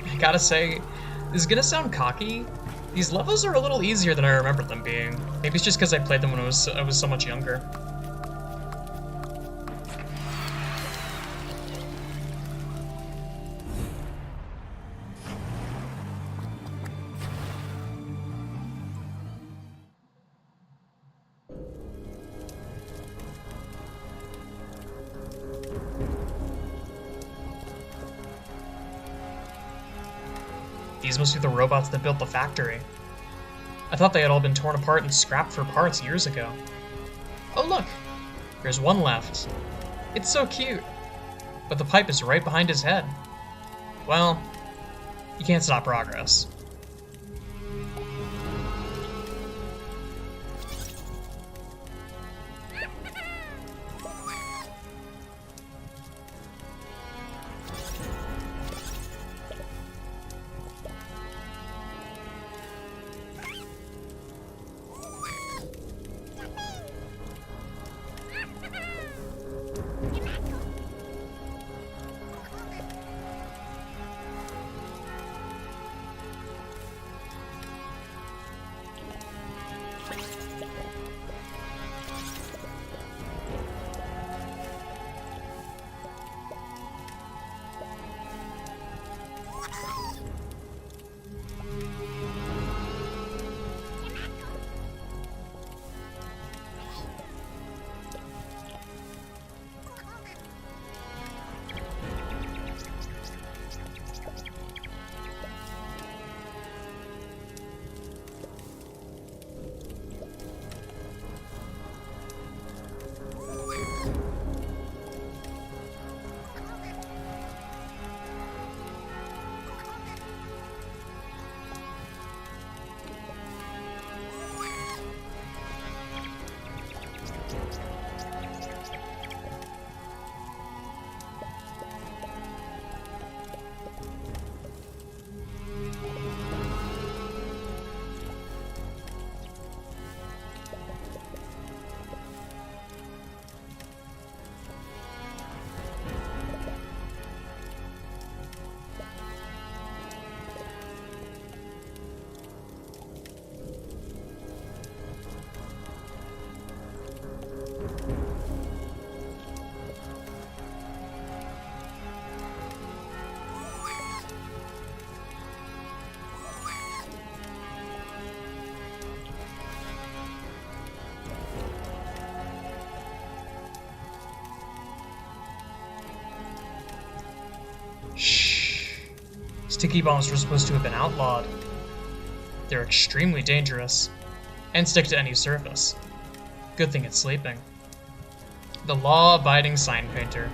I gotta say, this is gonna sound cocky. These levels are a little easier than I remember them being. Maybe it's just because I played them when I was so much younger. These must be the robots that built the factory. I thought they had all been torn apart and scrapped for parts years ago. Oh look! There's one left. It's so cute! But the pipe is right behind his head. Well, you can't stop progress. Sticky bombs were supposed to have been outlawed. They're extremely dangerous, and stick to any surface. Good thing it's sleeping. The law-abiding sign painter.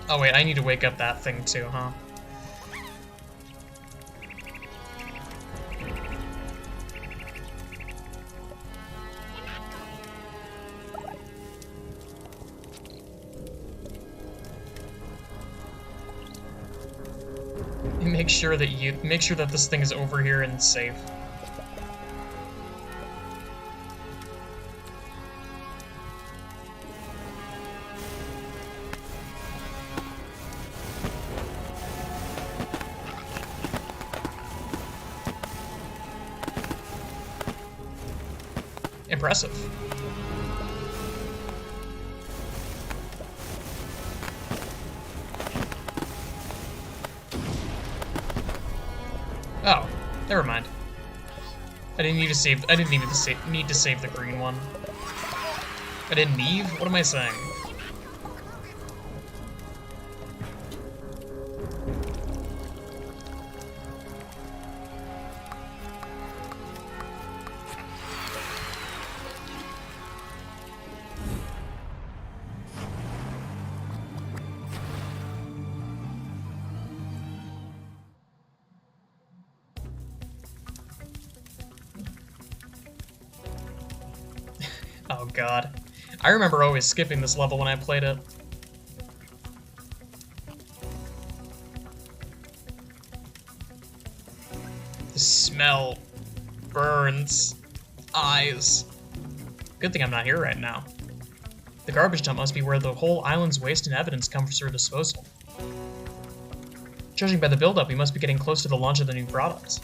Oh wait, I need to wake up that thing too, huh? Make sure that this thing is over here and safe. Impressive. Oh, never mind. I didn't need to save. I didn't need to save the green one. I didn't need. What am I saying? Oh god. I remember always skipping this level when I played it. The smell burns eyes. Good thing I'm not here right now. The garbage dump must be where the whole island's waste and evidence comes for disposal. Judging by the build-up, we must be getting close to the launch of the new product.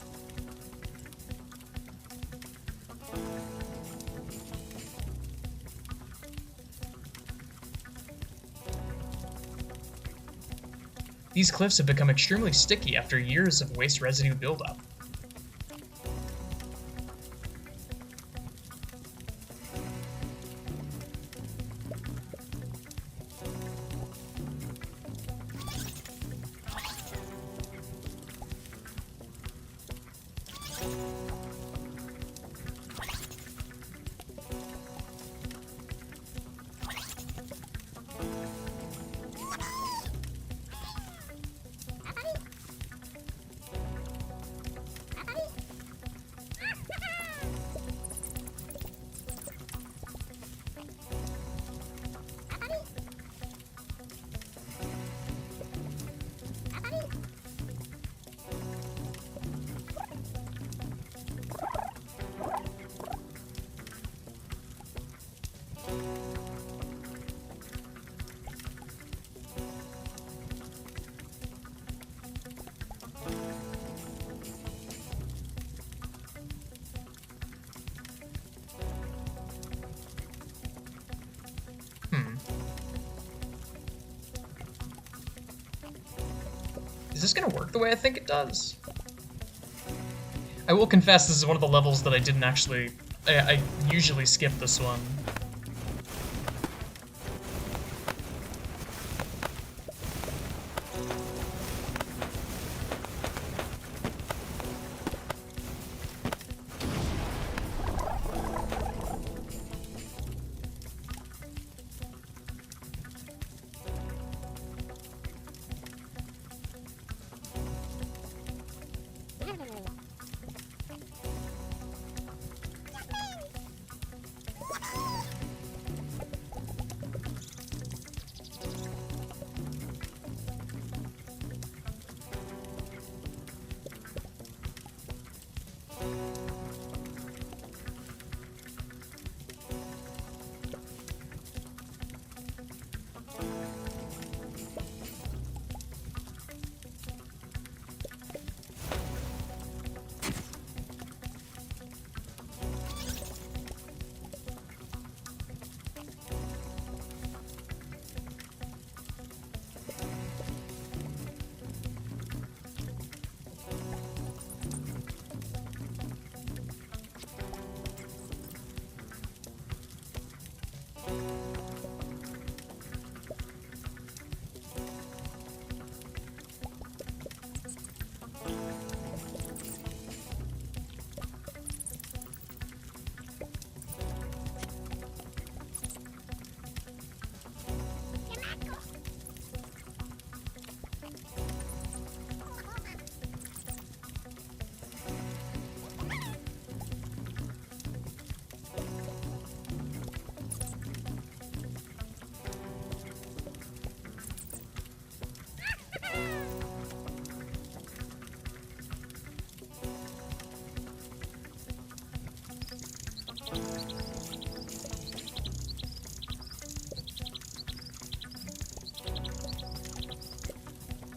These cliffs have become extremely sticky after years of waste residue buildup. Is this gonna work the way I think it does? I will confess this is one of the levels that I didn't actually... I usually skip this one.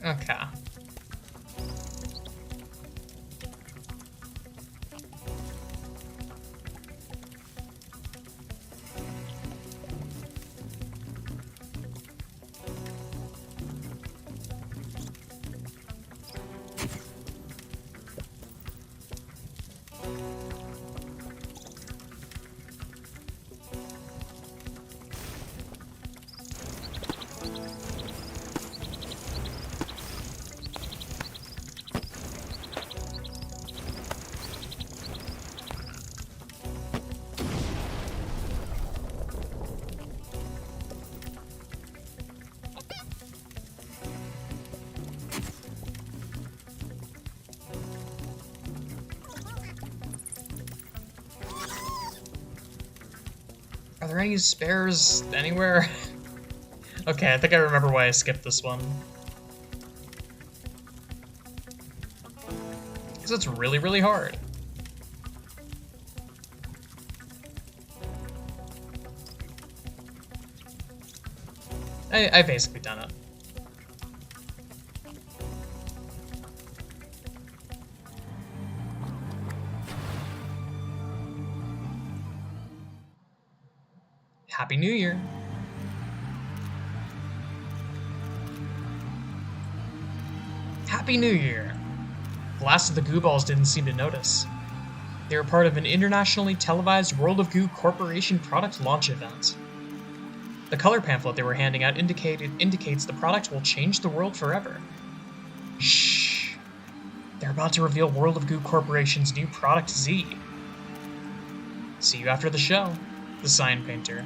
Okay. Are there any spares anywhere? Okay, I think I remember why I skipped this one. Because it's really, really hard. I've basically done it. Happy New Year. Happy New Year. The last of the Goo Balls didn't seem to notice. They were part of an internationally televised World of Goo Corporation product launch event. The color pamphlet they were handing out indicates the product will change the world forever. Shh. They're about to reveal World of Goo Corporation's new product Z. See you after the show. The Sign Painter.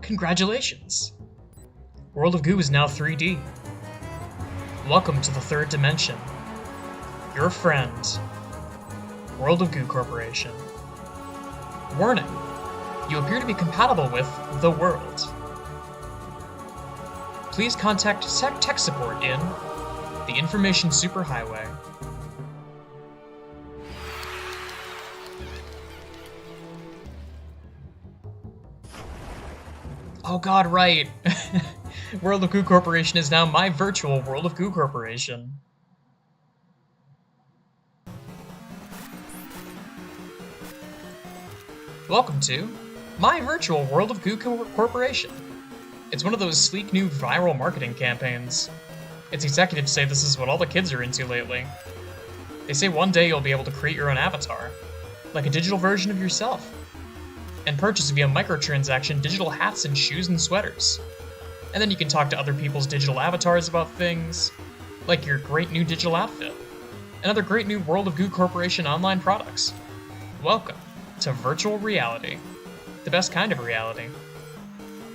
Congratulations! World of Goo is now 3D. Welcome to the third dimension. Your friend, World of Goo Corporation. Warning, you appear to be compatible with the world. Please contact tech support in the Information Superhighway. Oh god, right. World of Goo Corporation is now my virtual World of Goo Corporation. Welcome to my virtual World of Goo Corporation. It's one of those sleek new viral marketing campaigns. Its executives say this is what all the kids are into lately. They say one day you'll be able to create your own avatar, like a digital version of yourself, and purchase via microtransaction digital hats and shoes and sweaters. And then you can talk to other people's digital avatars about things, like your great new digital outfit, and other great new World of Goo Corporation online products. Welcome to virtual reality, the best kind of reality.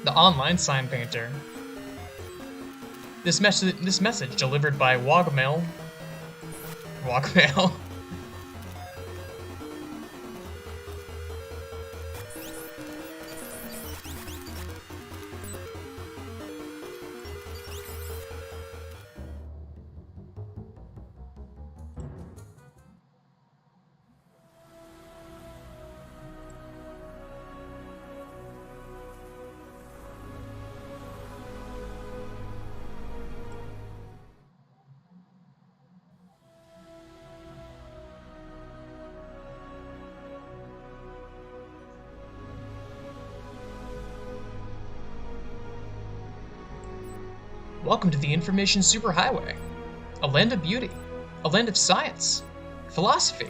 The online sign painter. This message delivered by Wogmail. Welcome to the Information Superhighway, a land of beauty, a land of science, philosophy,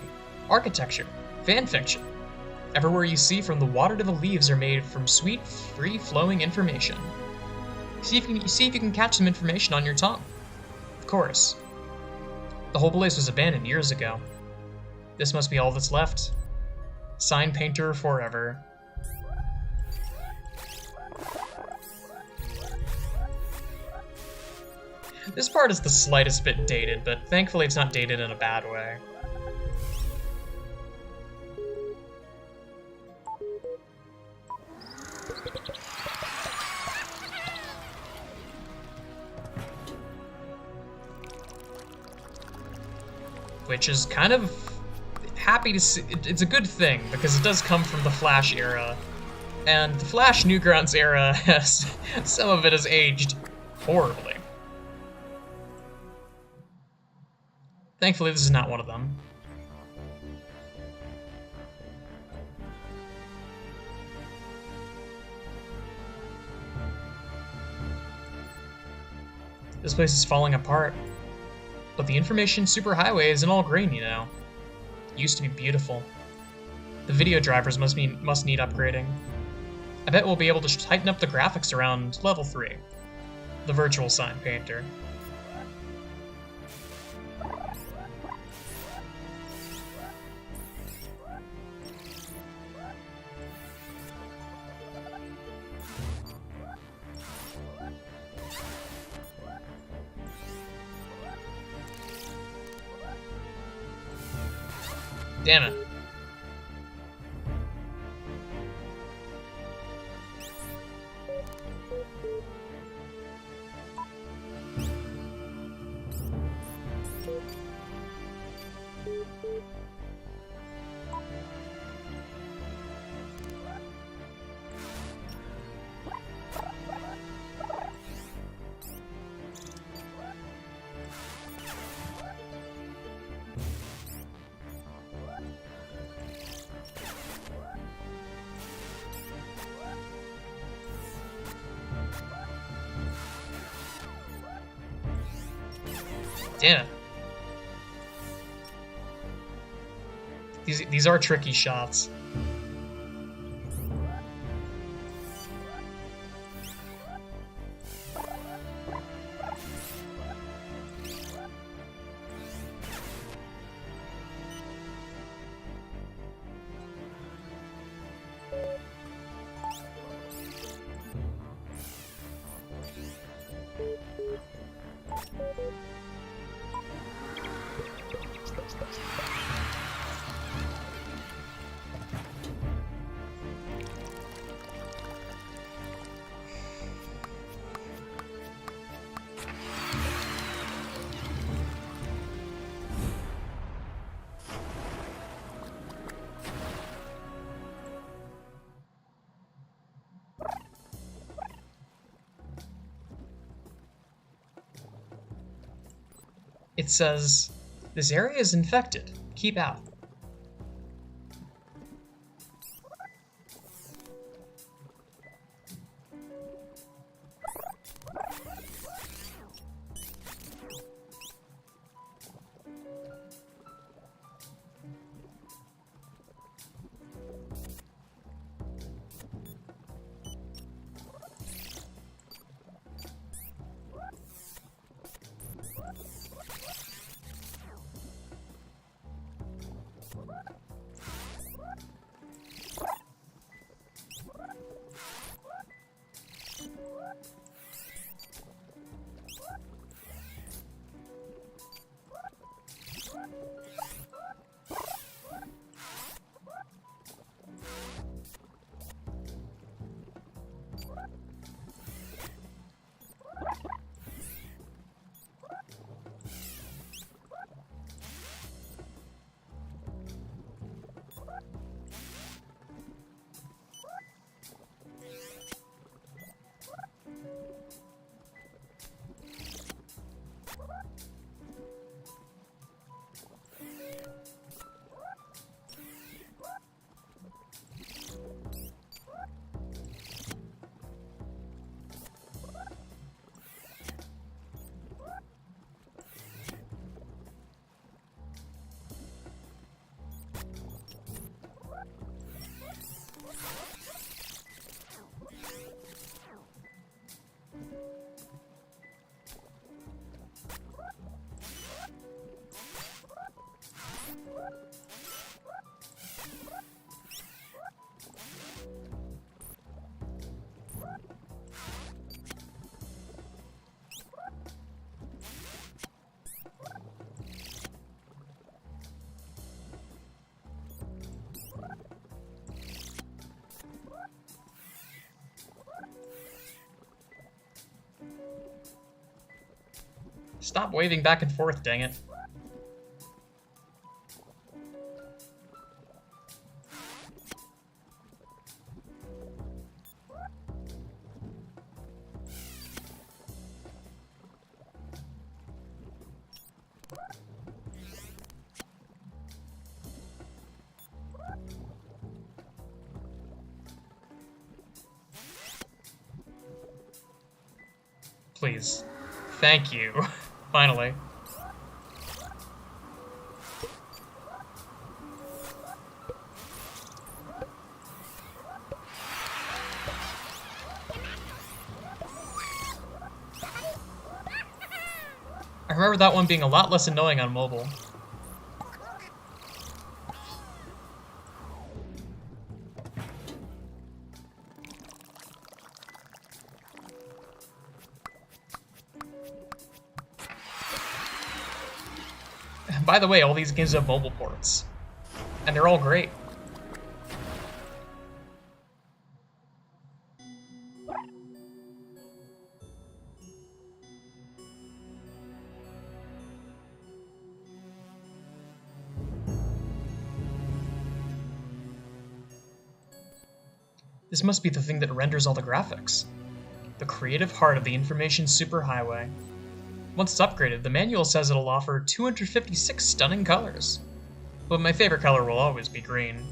architecture, fanfiction. Everywhere you see from the water to the leaves are made from sweet, free-flowing information. See if you can catch some information on your tongue. Of course. The whole place was abandoned years ago. This must be all that's left. Sign painter forever. This part is the slightest bit dated, but thankfully it's not dated in a bad way. Which is kind of happy to see. It's a good thing, because it does come from the Flash era. And the Flash Newgrounds era has, some of it has aged horribly. Thankfully, this is not one of them. This place is falling apart. But the Information Superhighway isn't all green, you know. It used to be beautiful. The video drivers must need upgrading. I bet we'll be able to tighten up the graphics around level 3. The virtual sign painter. Damn it. Damn it. These are tricky shots. It says, "This area is infected. Keep out." Stop waving back and forth, dang it. Please. Thank you. Finally. I remember that one being a lot less annoying on mobile. By the way, all these games have mobile ports, and they're all great. This must be the thing that renders all the graphics. The creative heart of the information superhighway. Once it's upgraded, the manual says it'll offer 256 stunning colors. But my favorite color will always be green.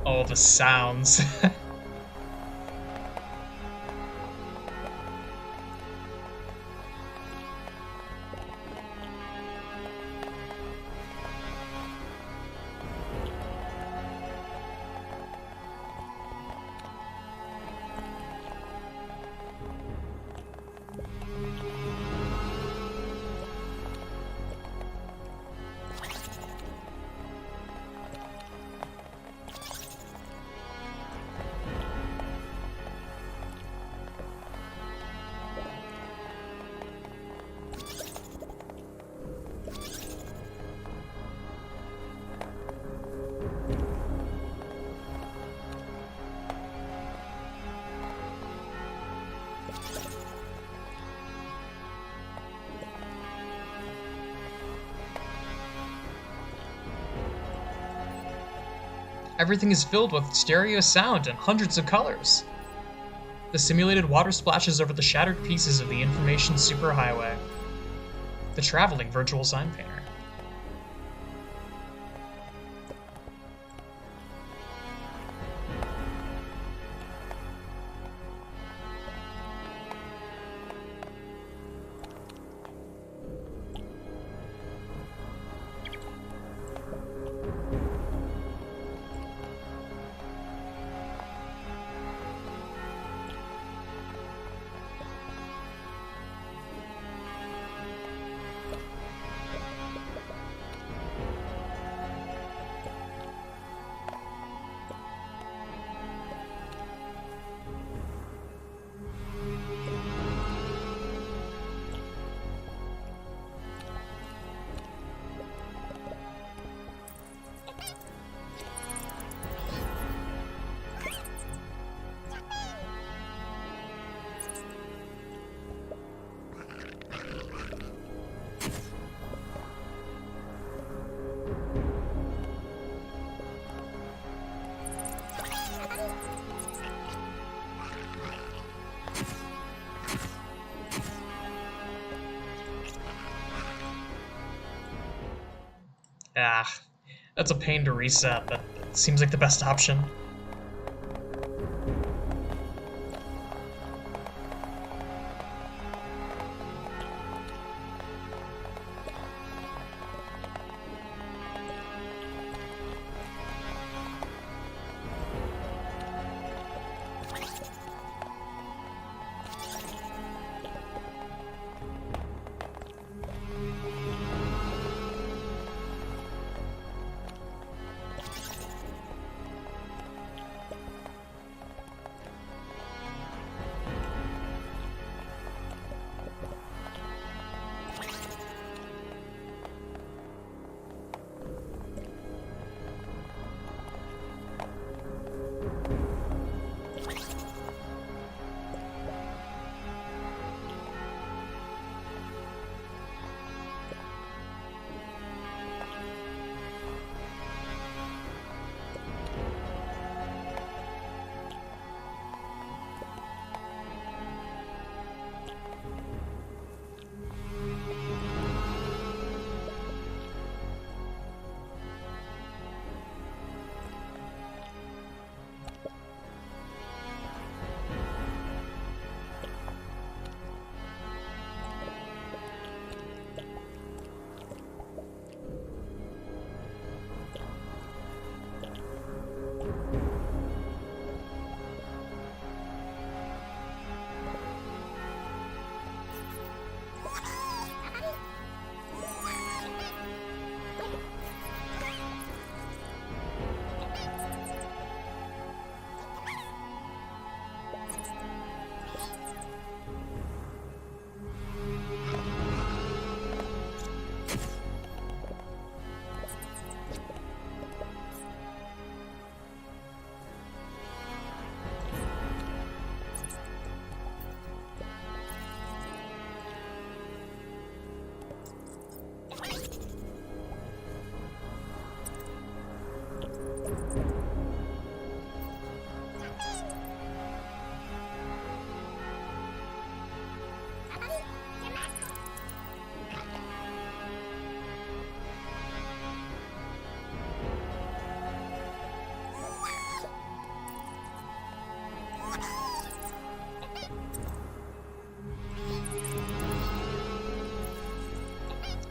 Oh, the sounds. Everything is filled with stereo sound and hundreds of colors. The simulated water splashes over the shattered pieces of the information superhighway. The traveling virtual sign painter. Ah, that's a pain to reset, but it seems like the best option.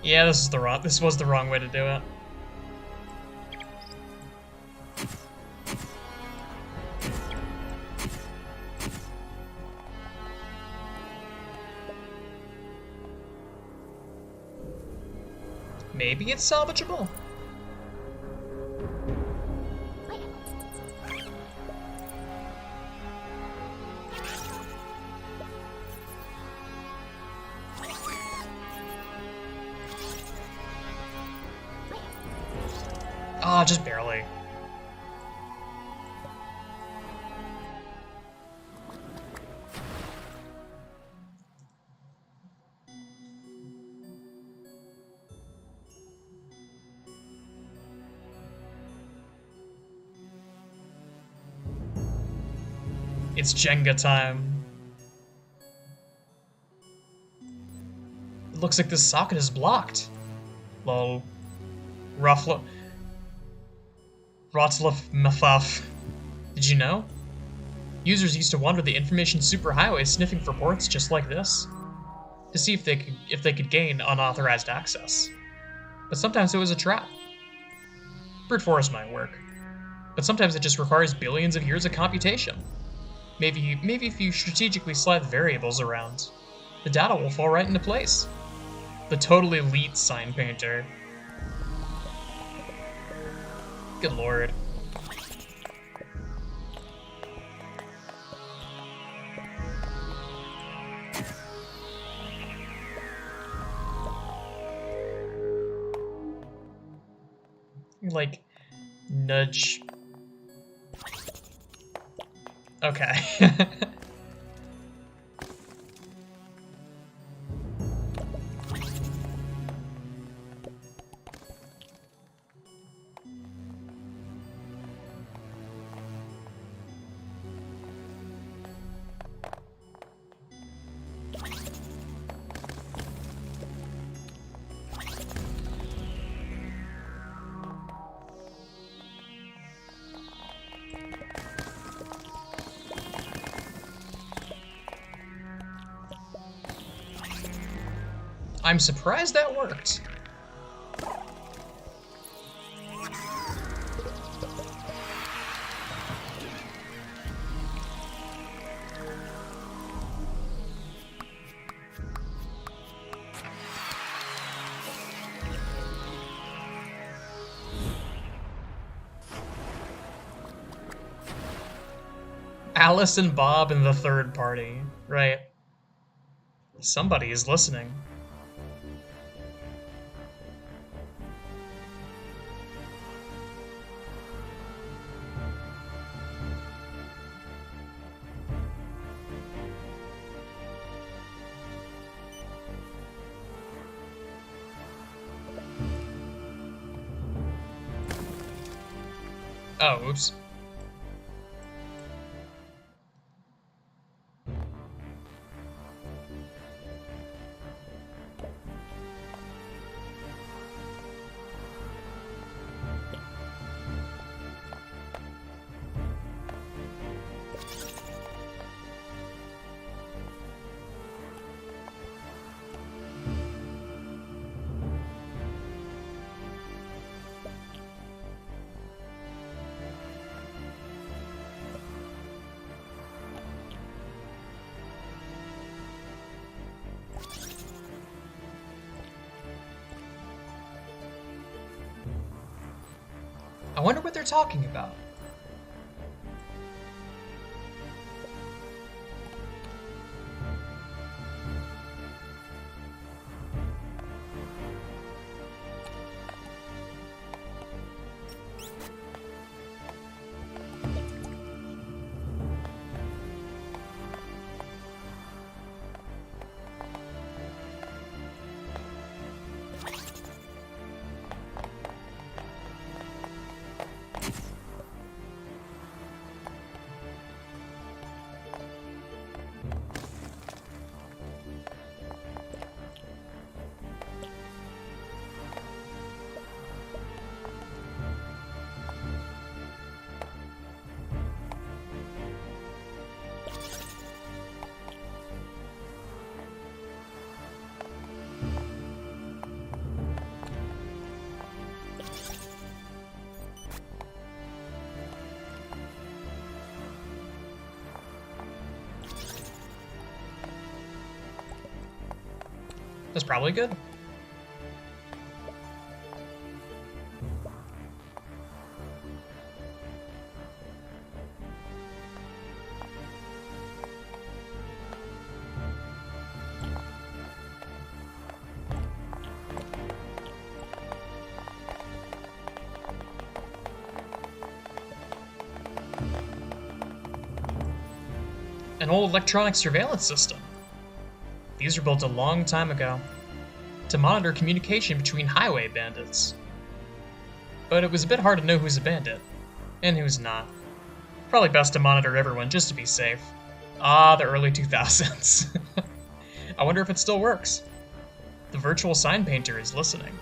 Yeah, this was the wrong way to do it. Maybe it's salvageable? Ah, just barely. It's Jenga time. It looks like this socket is blocked. Lol. Ruffle. Rotzlaf Mafaf. Did you know? Users used to wander the information superhighway sniffing for ports just like this, to see if they could gain unauthorized access. But sometimes it was a trap. Brute force might work, but sometimes it just requires billions of years of computation. Maybe if you strategically slide the variables around, the data will fall right into place. The total elite sign painter. Good lord. Like, nudge. Okay. I'm surprised that worked. Alice and Bob in the third party, right? Somebody is listening. Oh, oops. I wonder what they're talking about. That's probably good. An old electronic surveillance system. These were built a long time ago to monitor communication between highway bandits. But it was a bit hard to know who's a bandit and who's not. Probably best to monitor everyone just to be safe. Ah, the early 2000s. I wonder if it still works. The virtual sign painter is listening.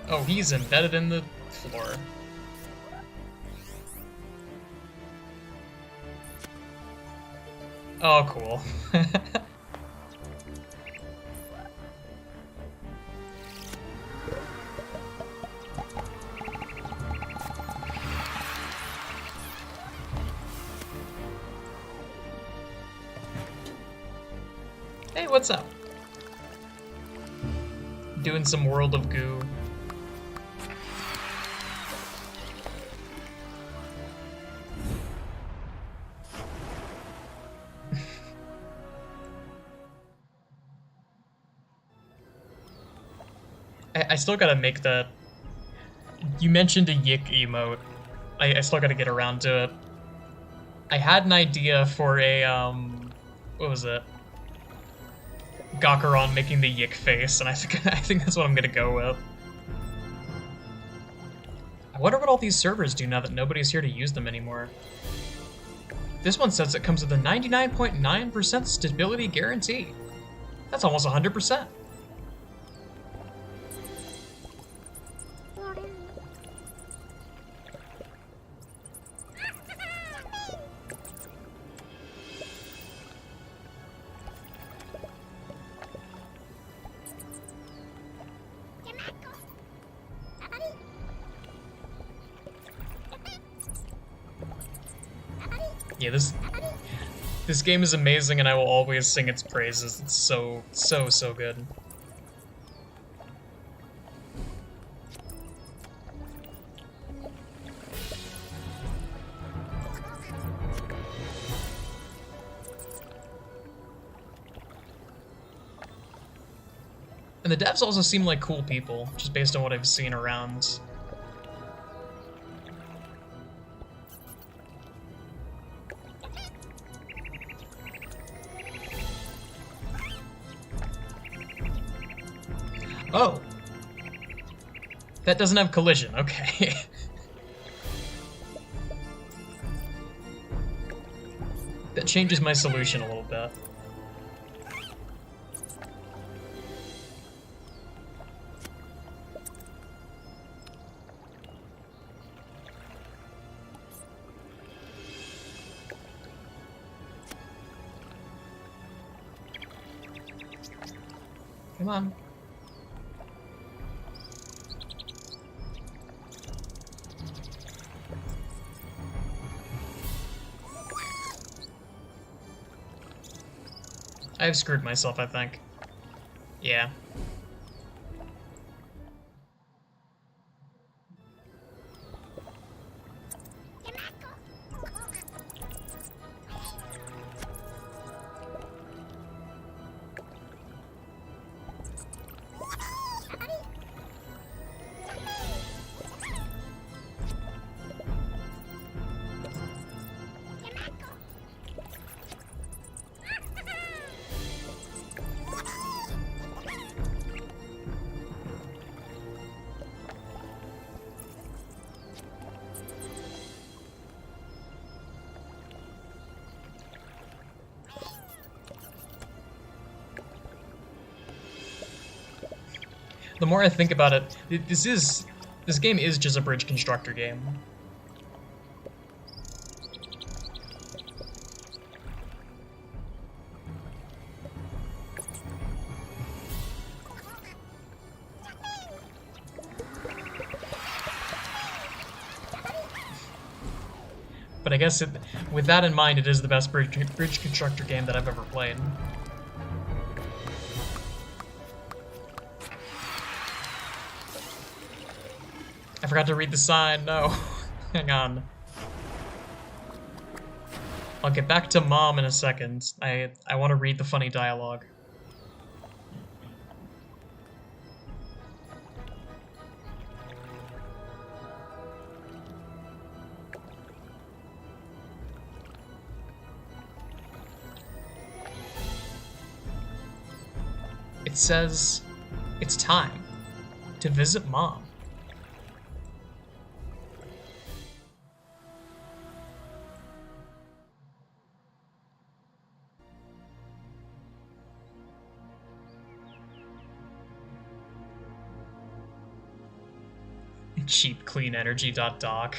Oh, he's embedded in the floor. Oh, cool. Hey, what's up? Doing some World of Goo. I still gotta make the... You mentioned a Yik emote. I still gotta get around to it. I had an idea for a, what was it? Gakaron making the Yik face, and I think that's what I'm gonna go with. I wonder what all these servers do now that nobody's here to use them anymore. This one says it comes with a 99.9% stability guarantee. That's almost 100%. Yeah, this game is amazing, and I will always sing its praises. It's so good. And the devs also seem like cool people, just based on what I've seen around. Oh. That doesn't have collision, okay. That changes my solution a little bit. Come on. I've screwed myself, I think. Yeah. The more I think about it, this game is just a bridge constructor game. But I guess with that in mind, it is the best bridge constructor game that I've ever played. I forgot to read the sign, no. Hang on. I'll get back to Mom in a second. I want to read the funny dialogue. It says it's time to visit Mom. Cheap clean energy.doc.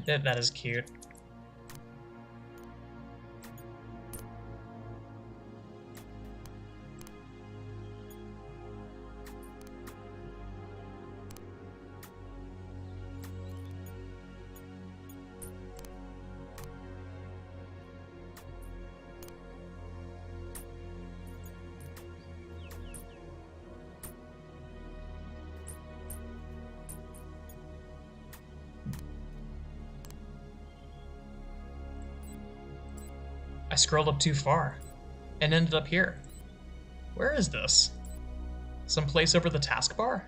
That is cute. I scrolled up too far and ended up here. Where is this? Someplace over the taskbar?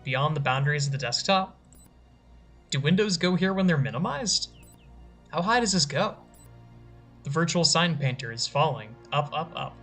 Beyond the boundaries of the desktop? Do windows go here when they're minimized? How high does this go? The virtual sign painter is falling. Up, up, up.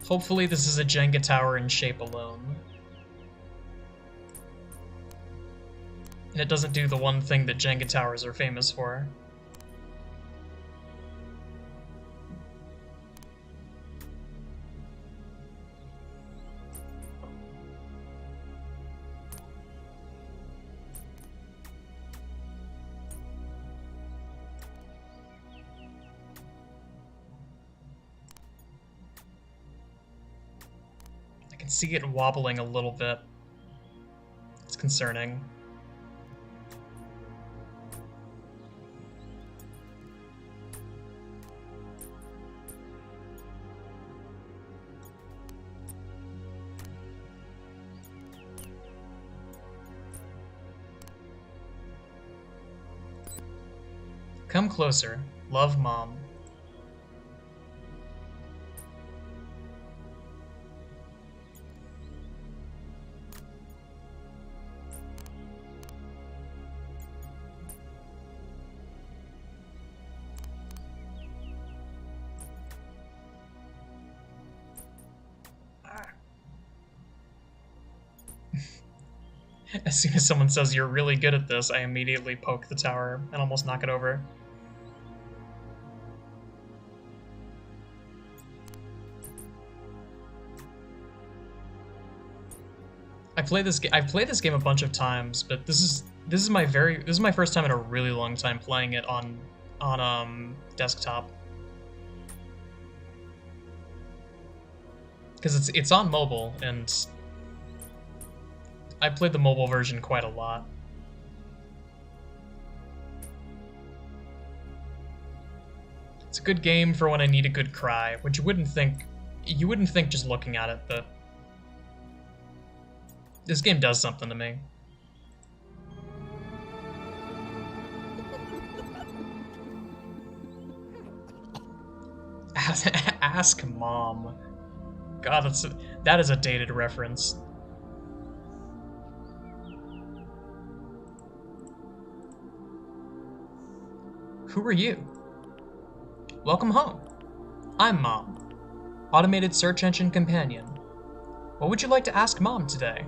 Hopefully this is a Jenga tower in shape alone. And it doesn't do the one thing that Jenga towers are famous for. I can see it wobbling a little bit. It's concerning. Come closer. Love, Mom. As soon as someone says you're really good at this, I immediately poke the tower and almost knock it over. I've played this game a bunch of times, but this is my first time in a really long time playing it on desktop. Because it's on mobile, and I played the mobile version quite a lot. It's a good game for when I need a good cry, which you wouldn't think just looking at it, but this game does something to me. Ask Mom. God, that is a dated reference. Who are you? Welcome home. I'm Mom, automated search engine companion. What would you like to ask Mom today?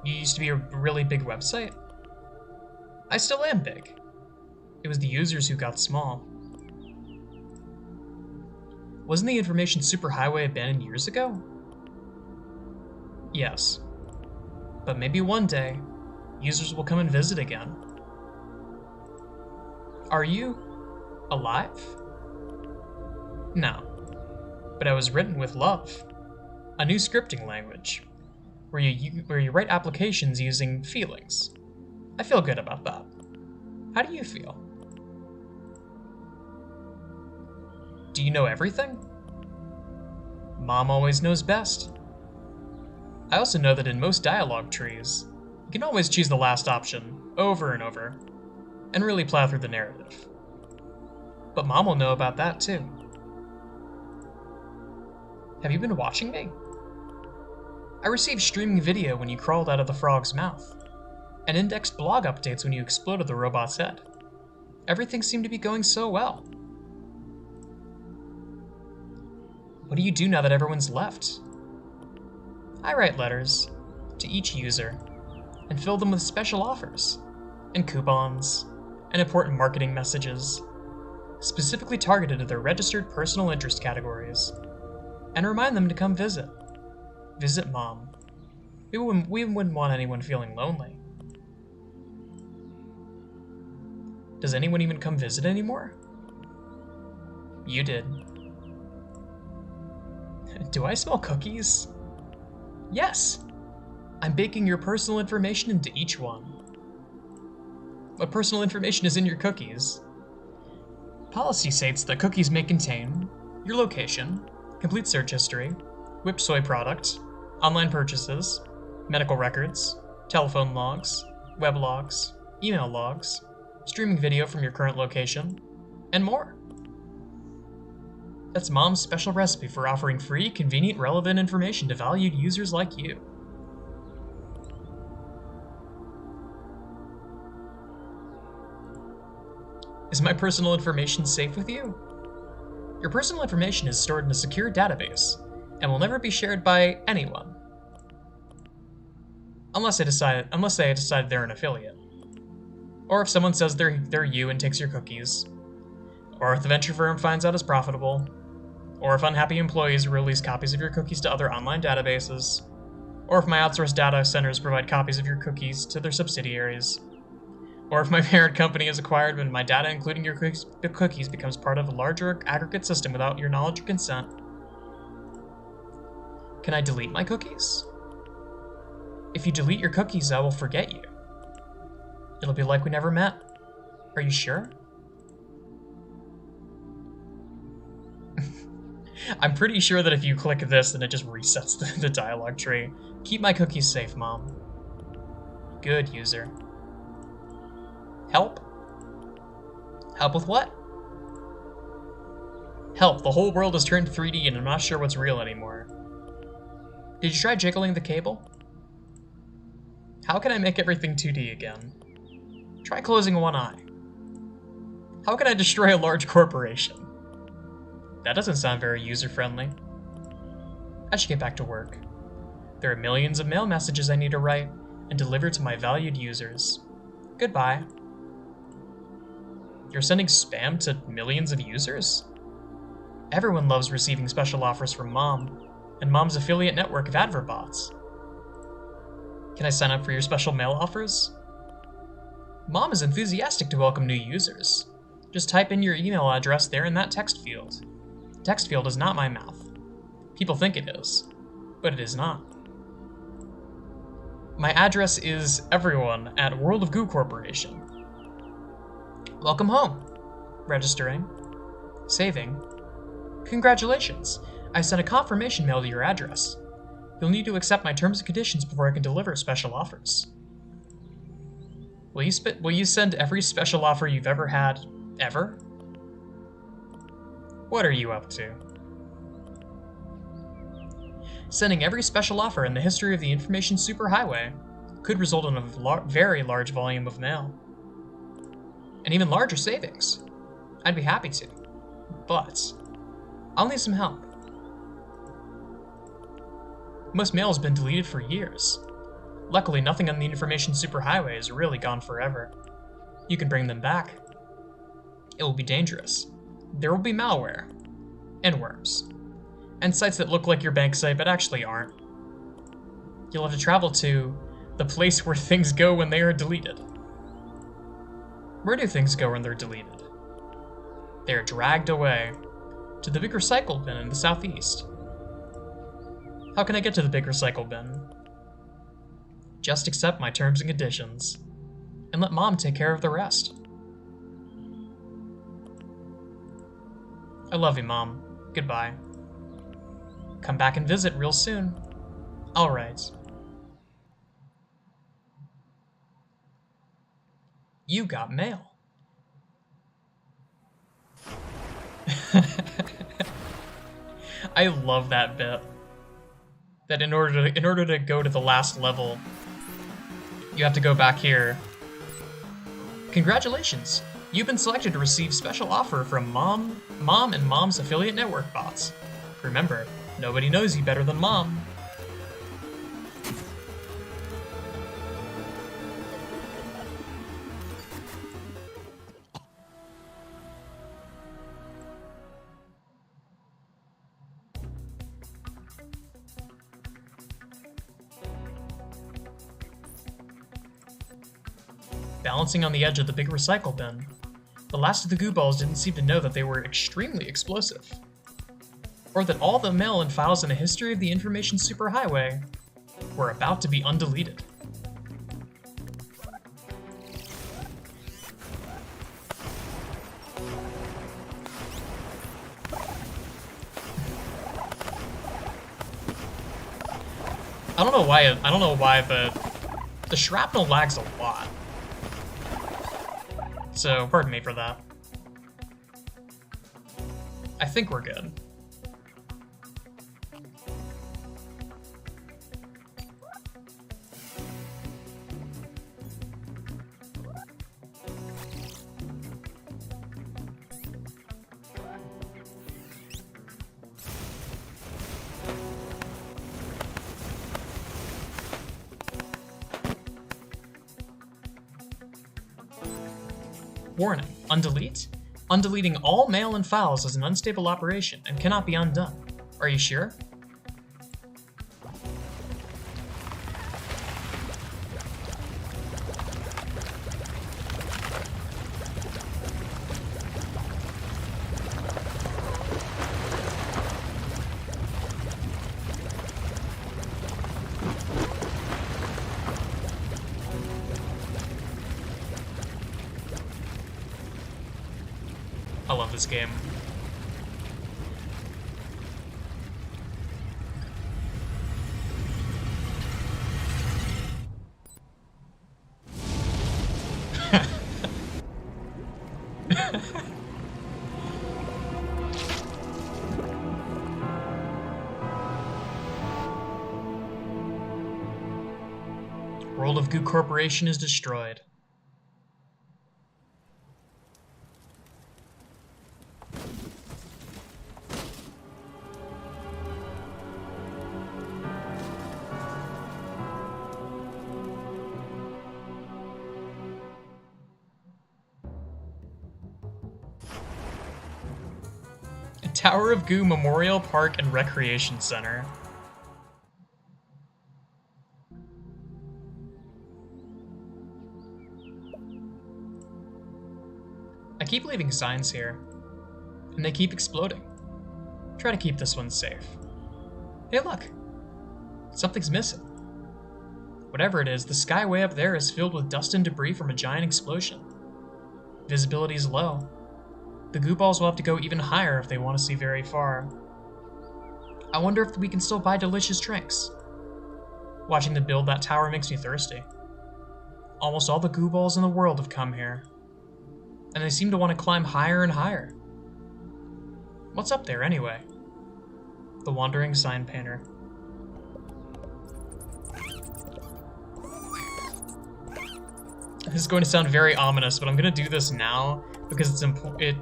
You used to be a really big website? I still am big. It was the users who got small. Wasn't the information superhighway abandoned years ago? Yes. But maybe one day, users will come and visit again. Are you alive? No. But I was written with love. A new scripting language, where you write applications using feelings. I feel good about that. How do you feel? Do you know everything? Mom always knows best. I also know that in most dialogue trees, you can always choose the last option over and over, and really plow through the narrative. But Mom will know about that too. Have you been watching me? I received streaming video when you crawled out of the frog's mouth, and indexed blog updates when you exploded the robot's head. Everything seemed to be going so well. What do you do now that everyone's left? I write letters to each user and fill them with special offers and coupons and important marketing messages, specifically targeted to their registered personal interest categories, and remind them to come visit. Visit Mom. We wouldn't want anyone feeling lonely. Does anyone even come visit anymore? You did. Do I smell cookies? Yes! I'm baking your personal information into each one. What personal information is in your cookies? Policy states that cookies may contain your location, complete search history, whipped soy product, online purchases, medical records, telephone logs, web logs, email logs, streaming video from your current location, and more. That's Mom's special recipe for offering free, convenient, relevant information to valued users like you. Is my personal information safe with you? Your personal information is stored in a secure database and will never be shared by anyone. Unless they decide they're an affiliate. Or if someone says they're you and takes your cookies. Or if the venture firm finds out it's profitable. Or if unhappy employees release copies of your cookies to other online databases. Or if my outsourced data centers provide copies of your cookies to their subsidiaries. Or if my parent company is acquired when my data, including your cookies, becomes part of a larger aggregate system without your knowledge or consent. Can I delete my cookies? If you delete your cookies, I will forget you. It'll be like we never met. Are you sure? I'm pretty sure that if you click this, then it just resets the dialogue tree. Keep my cookies safe, Mom. Good, user. Help? Help with what? Help, the whole world has turned 3D and I'm not sure what's real anymore. Did you try jiggling the cable? How can I make everything 2D again? Try closing one eye. How can I destroy a large corporation? That doesn't sound very user-friendly. I should get back to work. There are millions of mail messages I need to write and deliver to my valued users. Goodbye. You're sending spam to millions of users? Everyone loves receiving special offers from Mom, and Mom's affiliate network of adverbots. Can I sign up for your special mail offers? Mom is enthusiastic to welcome new users. Just type in your email address there in that text field. The text field is not my mouth. People think it is, but it is not. My address is everyone at World of Goo Corporation. Welcome home. Registering. Saving. Congratulations. I sent a confirmation mail to your address. You'll need to accept my terms and conditions before I can deliver special offers. Will you send every special offer you've ever had, ever? What are you up to? Sending every special offer in the history of the information superhighway could result in a very large volume of mail. And even larger savings. I'd be happy to. But I'll need some help. Most mail has been deleted for years. Luckily, nothing on the information superhighway is really gone forever. You can bring them back. It will be dangerous. There will be malware. And worms. And sites that look like your bank site but actually aren't. You'll have to travel to the place where things go when they are deleted. Where do things go when they're deleted? They are dragged away to the big recycle bin in the southeast. How can I get to the big recycle bin? Just accept my terms and conditions, and let Mom take care of the rest. I love you, Mom. Goodbye. Come back and visit real soon. All right. You got mail. I love that bit. That in order to go to the last level, you have to go back here. Congratulations! You've been selected to receive special offer from Mom and Mom's affiliate network bots. Remember, nobody knows you better than Mom. Balancing on the edge of the big recycle bin, the last of the goo balls didn't seem to know that they were extremely explosive. Or that all the mail and files in the history of the information superhighway were about to be undeleted. I don't know why the shrapnel lags a lot. So, pardon me for that. I think we're good. Warning, undelete? Undeleting all mail and files is an unstable operation and cannot be undone. Are you sure? I love this game. World of Goo Corporation is destroyed. Tower of Goo Memorial Park and Recreation Center. I keep leaving signs here, and they keep exploding. Try to keep this one safe. Hey look! Something's missing. Whatever it is, the sky way up there is filled with dust and debris from a giant explosion. Visibility is low. The goo balls will have to go even higher if they want to see very far. I wonder if we can still buy delicious drinks. Watching them build that tower makes me thirsty. Almost all the goo balls in the world have come here, and they seem to want to climb higher and higher. What's up there, anyway? The Wandering Sign Painter. This is going to sound very ominous, but I'm gonna do this now because it's important.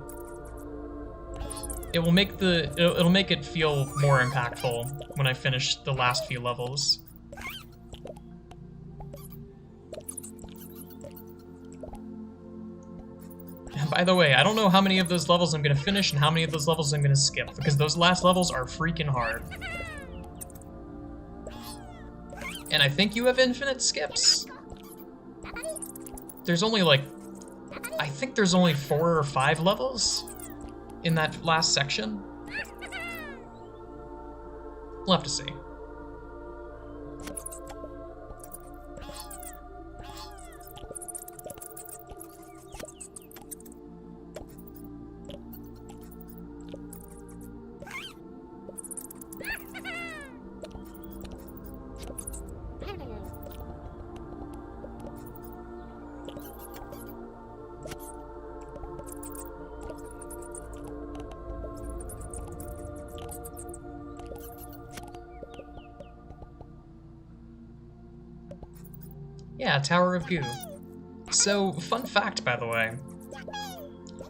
It will make it'll make it feel more impactful when I finish the last few levels. And by the way, I don't know how many of those levels I'm gonna finish and how many of those levels I'm gonna skip, because those last levels are freaking hard. And I think you have infinite skips. There's only like, I think there's only 4 or 5 levels in that last section. We'll have to see. Yeah, Tower of Goo. So, fun fact, by the way.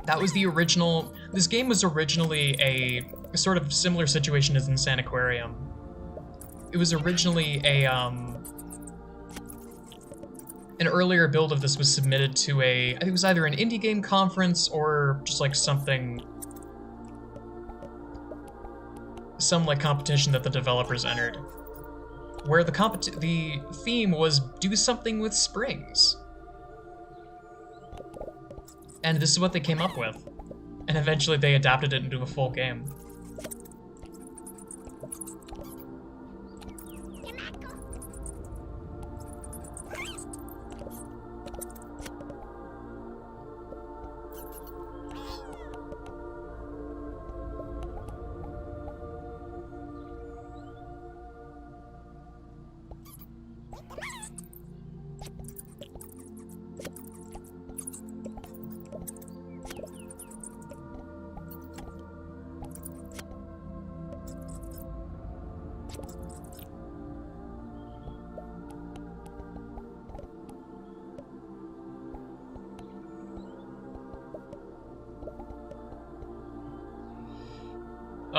That was the original... This game was originally a sort of similar situation as in Sanaquarium. It was originally a, an earlier build of this was submitted to I think it was either an indie game conference or just like something... Some like competition that the developers entered. Where the theme was do something with springs. And this is what they came up with. And eventually they adapted it into a full game.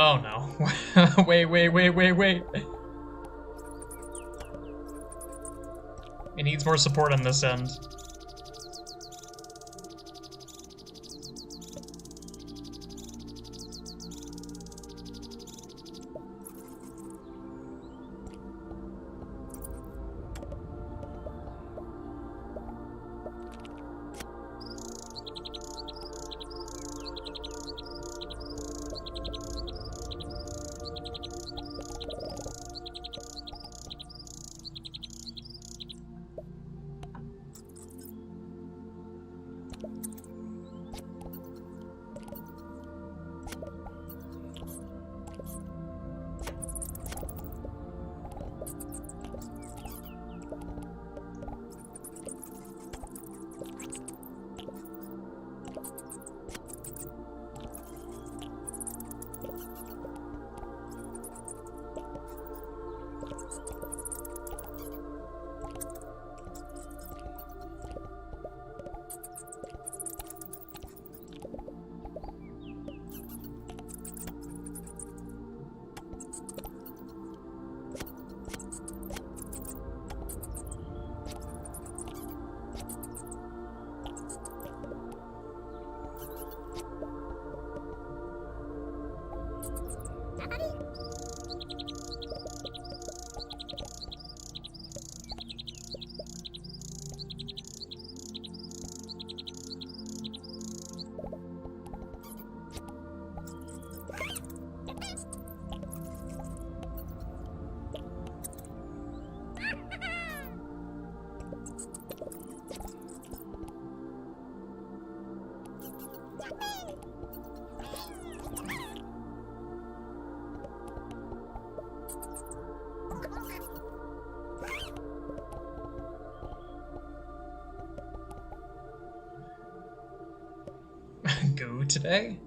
Oh no. Wait. It needs more support on this end. Go today?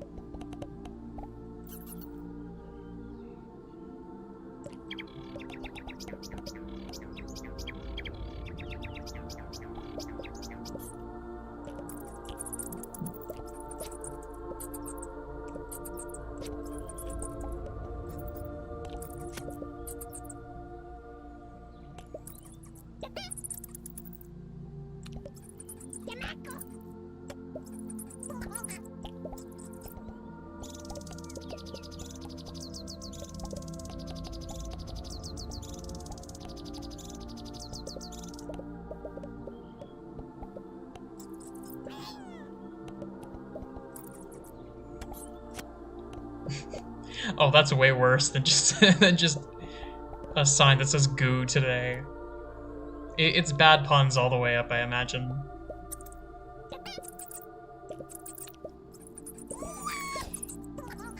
Oh, that's way worse than just than just a sign that says goo today. It's bad puns all the way up, I imagine.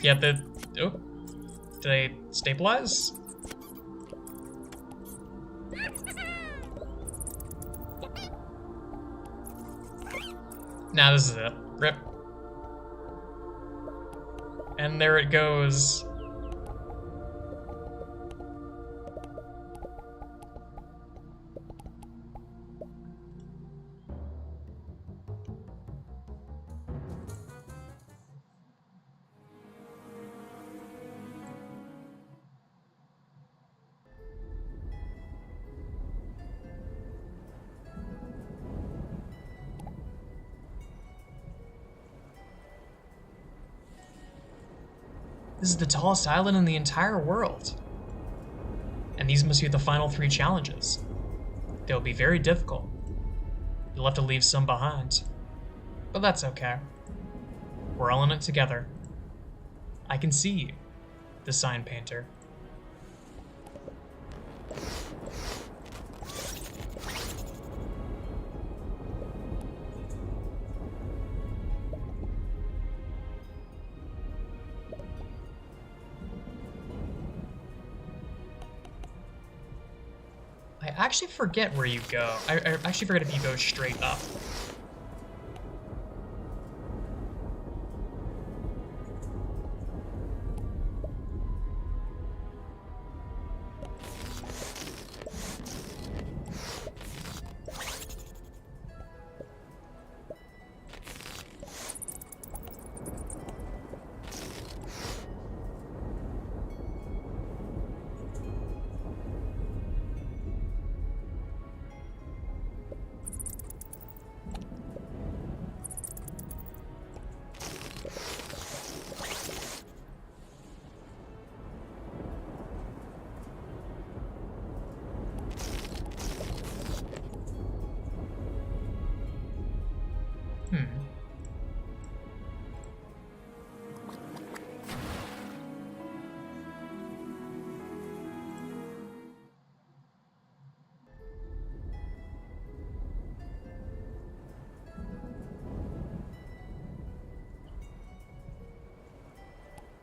Yeah, oh, did I stabilize? Nah, this is it. Rip. And there it goes. This is the tallest island in the entire world. And these must be the final 3 challenges. They'll be very difficult. You'll have to leave some behind. But that's okay. We're all in it together. I can see you, the sign painter. I actually forget where you go. I actually forget if you go straight up.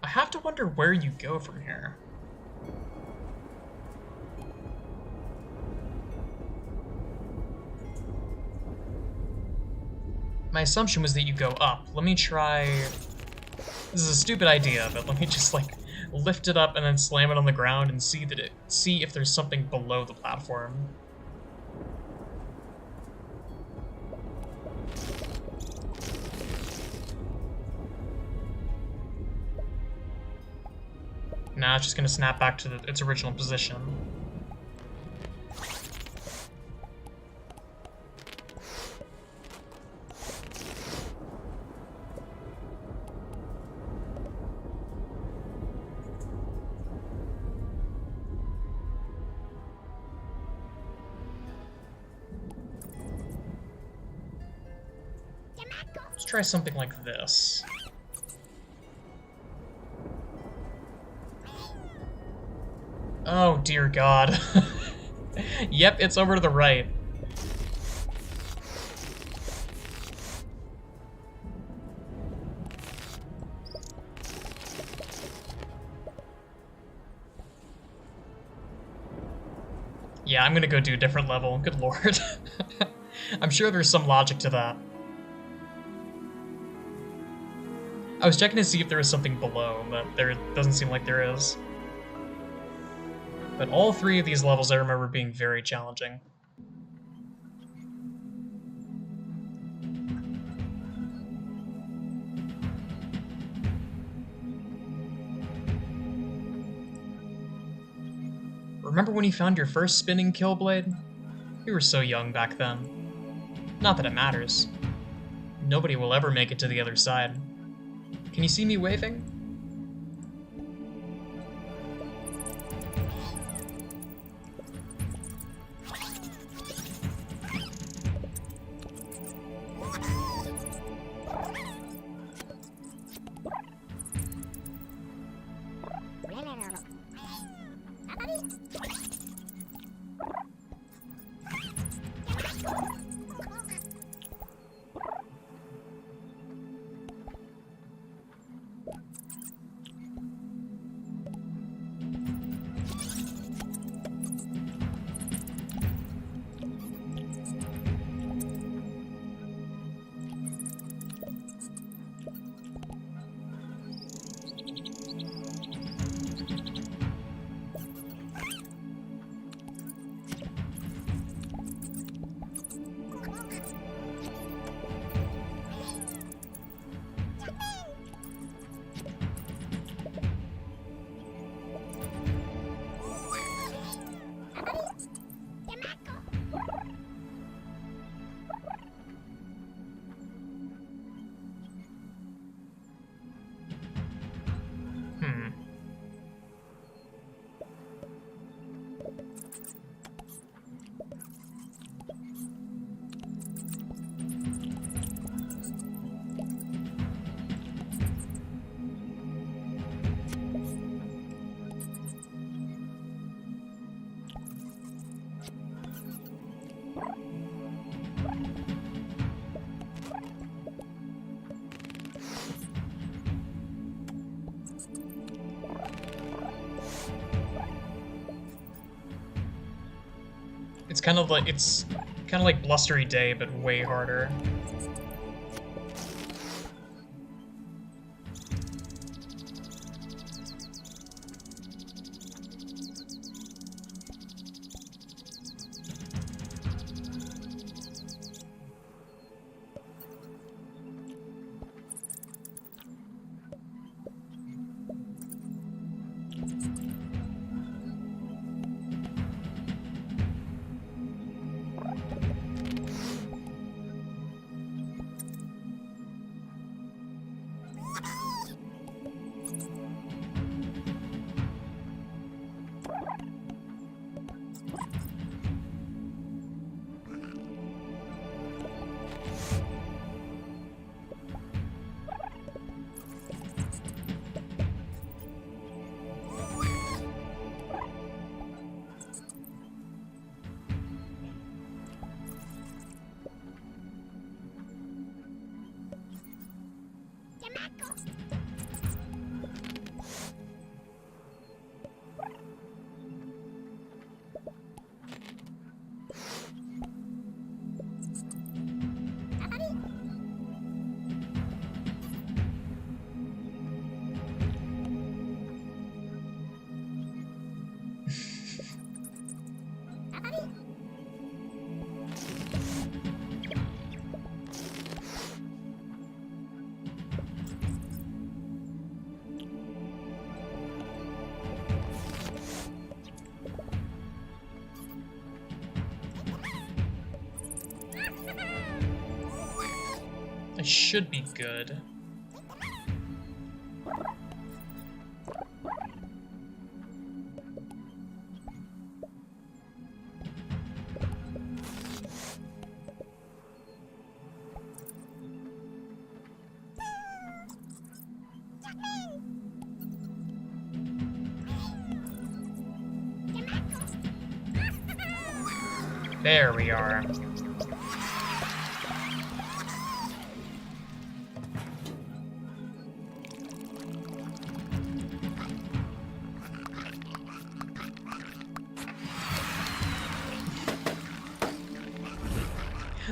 I have to wonder where you go from here. My assumption was that you go up. Let me try... This is a stupid idea, but let me just, like, lift it up and then slam it on the ground and see if there's something below the platform. Nah, it's just gonna snap back to its original position. Let's try something like this. Oh, dear God. Yep, it's over to the right. Yeah, I'm gonna go do a different level. Good lord. I'm sure there's some logic to that. I was checking to see if there was something below, but there doesn't seem like there is. But all 3 of these levels I remember being very challenging. Remember when you found your first spinning Killblade? We were so young back then. Not that it matters. Nobody will ever make it to the other side. Can you see me waving? It's kind of like Blustery Day, but way harder. I should be good. There we are.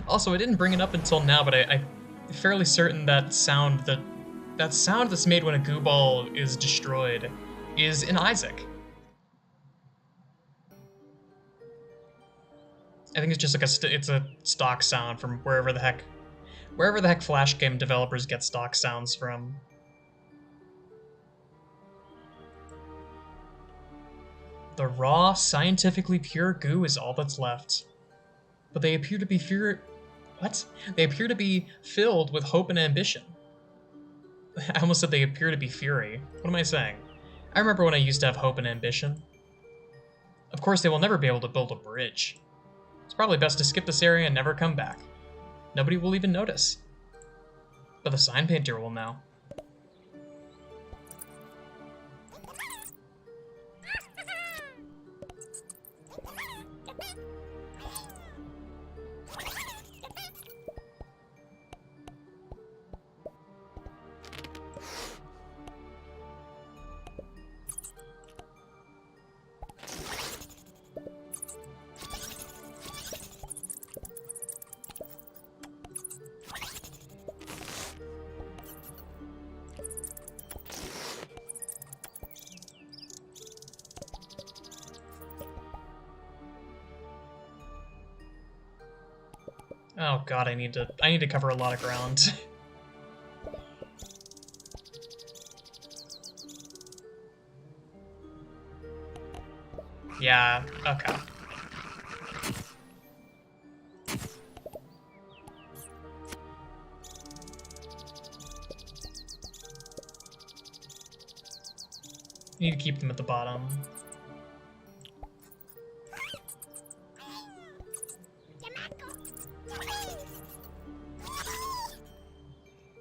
Also, I didn't bring it up until now, but I'm fairly certain that sound that's made when a goo ball is destroyed is in Isaac. I think it's just like it's a stock sound from wherever the heck Flash game developers get stock sounds from. The raw, scientifically pure goo is all that's left. But they appear to be What? They appear to be filled with hope and ambition. I almost said they appear to be fury. What am I saying? I remember when I used to have hope and ambition. Of course, they will never be able to build a bridge. It's probably best to skip this area and never come back. Nobody will even notice. But the sign painter will know. Oh god, I need to cover a lot of ground. Yeah, okay. Need to keep them at the bottom.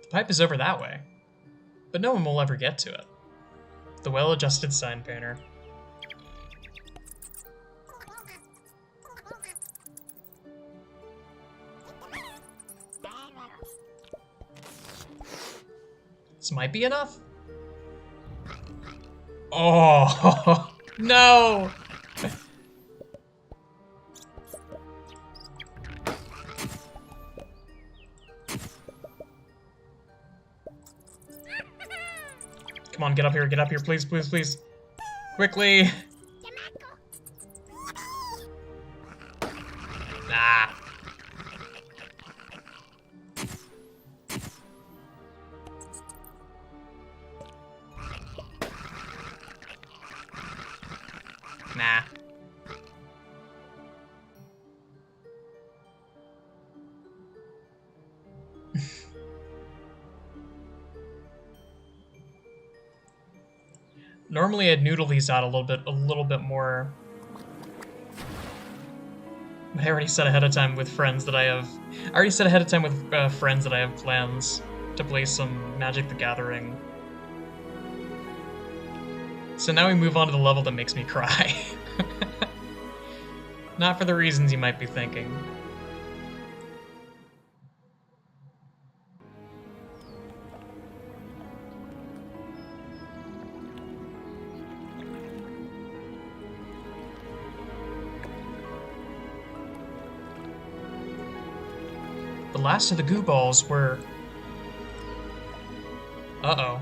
The pipe is over that way, but no one will ever get to it. The well-adjusted sign painter. This might be enough. Oh, no! Come on, get up here, please, please, please. Quickly! Ah. Nah. Normally I'd noodle these out a little bit more. But I already said ahead of time with friends that I have friends that I have plans to play some Magic the Gathering. So now we move on to the level that makes me cry. Not for the reasons you might be thinking. The last of the goo balls were... Uh-oh.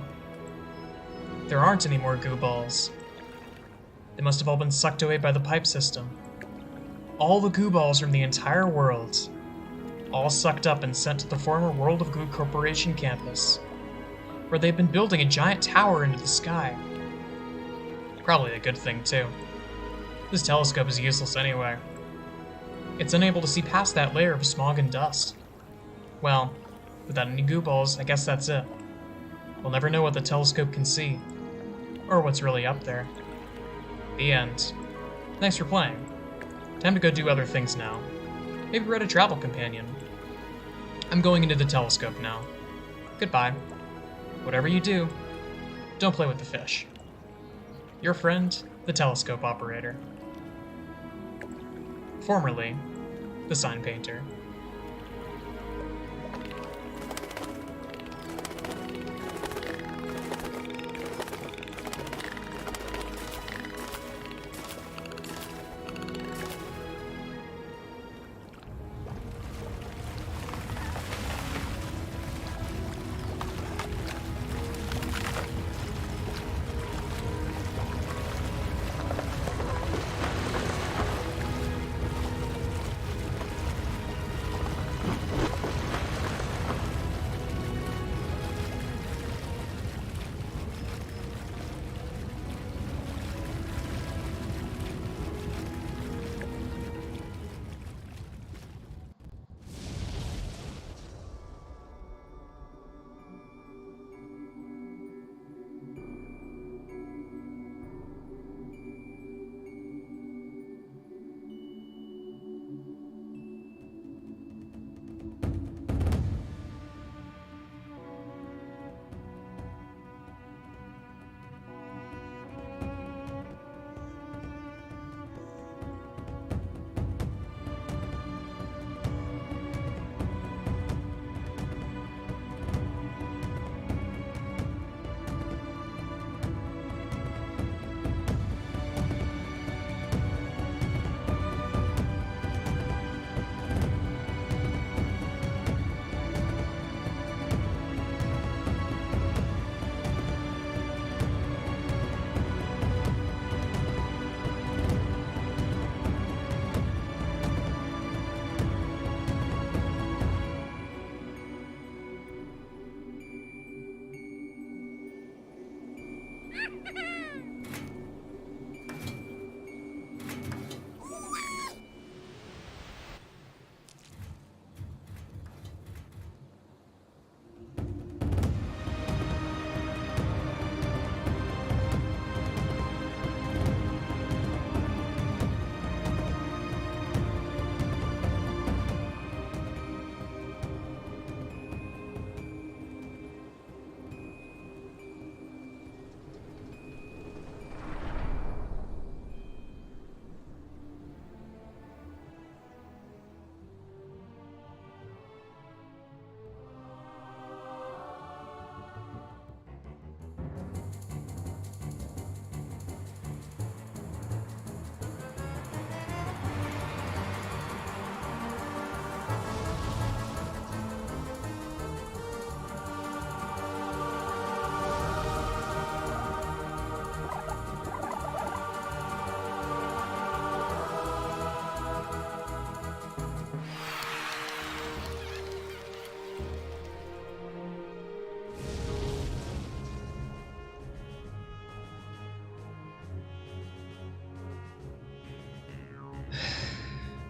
There aren't any more goo balls. They must have all been sucked away by the pipe system. All the goo balls from the entire world. All sucked up and sent to the former World of Goo Corporation campus, where they've been building a giant tower into the sky. Probably a good thing, too. This telescope is useless anyway. It's unable to see past that layer of smog and dust. Well, without any goo balls, I guess that's it. We'll never know what the telescope can see, or what's really up there. The end. Thanks for playing. Time to go do other things now. Maybe read a travel companion. I'm going into the telescope now. Goodbye. Whatever you do, don't play with the fish. Your friend, the telescope operator. Formerly, the sign painter.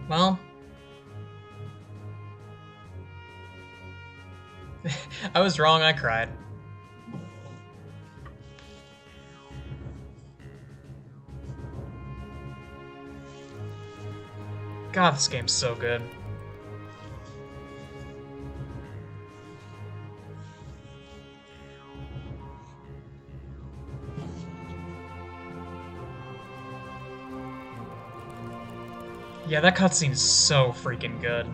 Well, I was wrong, I cried. God, this game's so good. Yeah, that cutscene's so freaking good.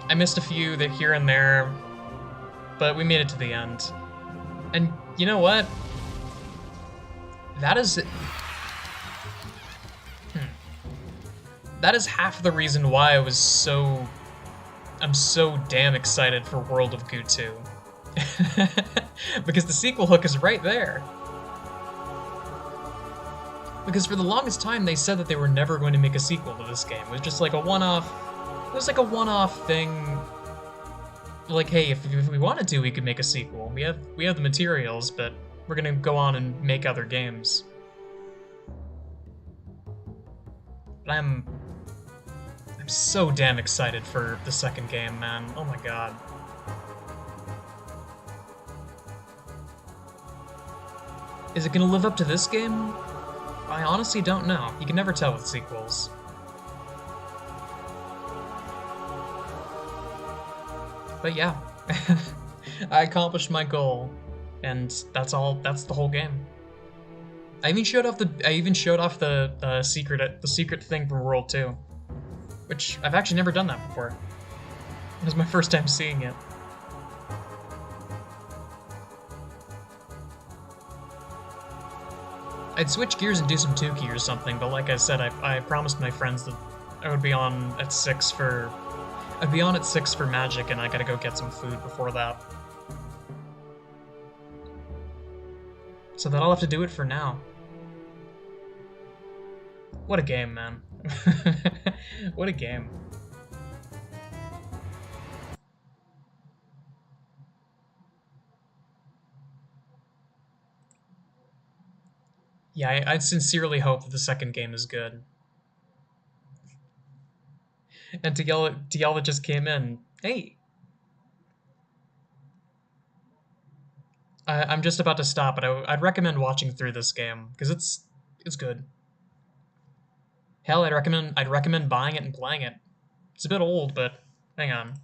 I missed a few that here and there, but we made it to the end. And you know what? That is... That is half the reason why I'm so damn excited for World of Goo 2. Because the sequel hook is right there. Because for the longest time they said that they were never going to make a sequel to this game. It was just like a one-off... It was like a one-off thing. Like, hey, if we wanted to, we could make a sequel. We have the materials, but we're gonna go on and make other games. But I'm so damn excited for the second game, man. Oh my god. Is it gonna live up to this game? I honestly don't know. You can never tell with sequels. But yeah, I accomplished my goal, and that's the whole game. I even showed off the secret thing from World 2, which I've actually never done that before. It was my first time seeing it. I'd switch gears and do some Tukey or something, but like I said, I promised my friends that I would be on at 6 for... I'd be on at 6 for Magic, and I gotta go get some food before that. So that'll have to do it for now. What a game, man. What a game. Yeah, I sincerely hope that the second game is good. And to y'all that just came in, hey! I'm just about to stop, but I'd recommend watching through this game, because it's good. Hell, I'd recommend buying it and playing it. It's a bit old, but hang on.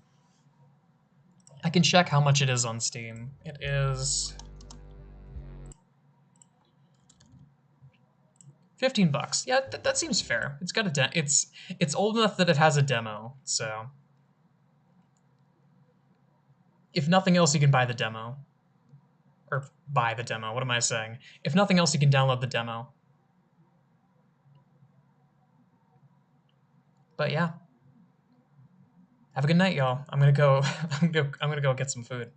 I can check how much it is on Steam. It is $15. Yeah, that seems fair. It's got a it's old enough that it has a demo, so if nothing else, you can buy the demo. Or buy the demo. What am I saying? If nothing else, you can download the demo. But yeah. Have a good night, y'all. I'm gonna go get some food.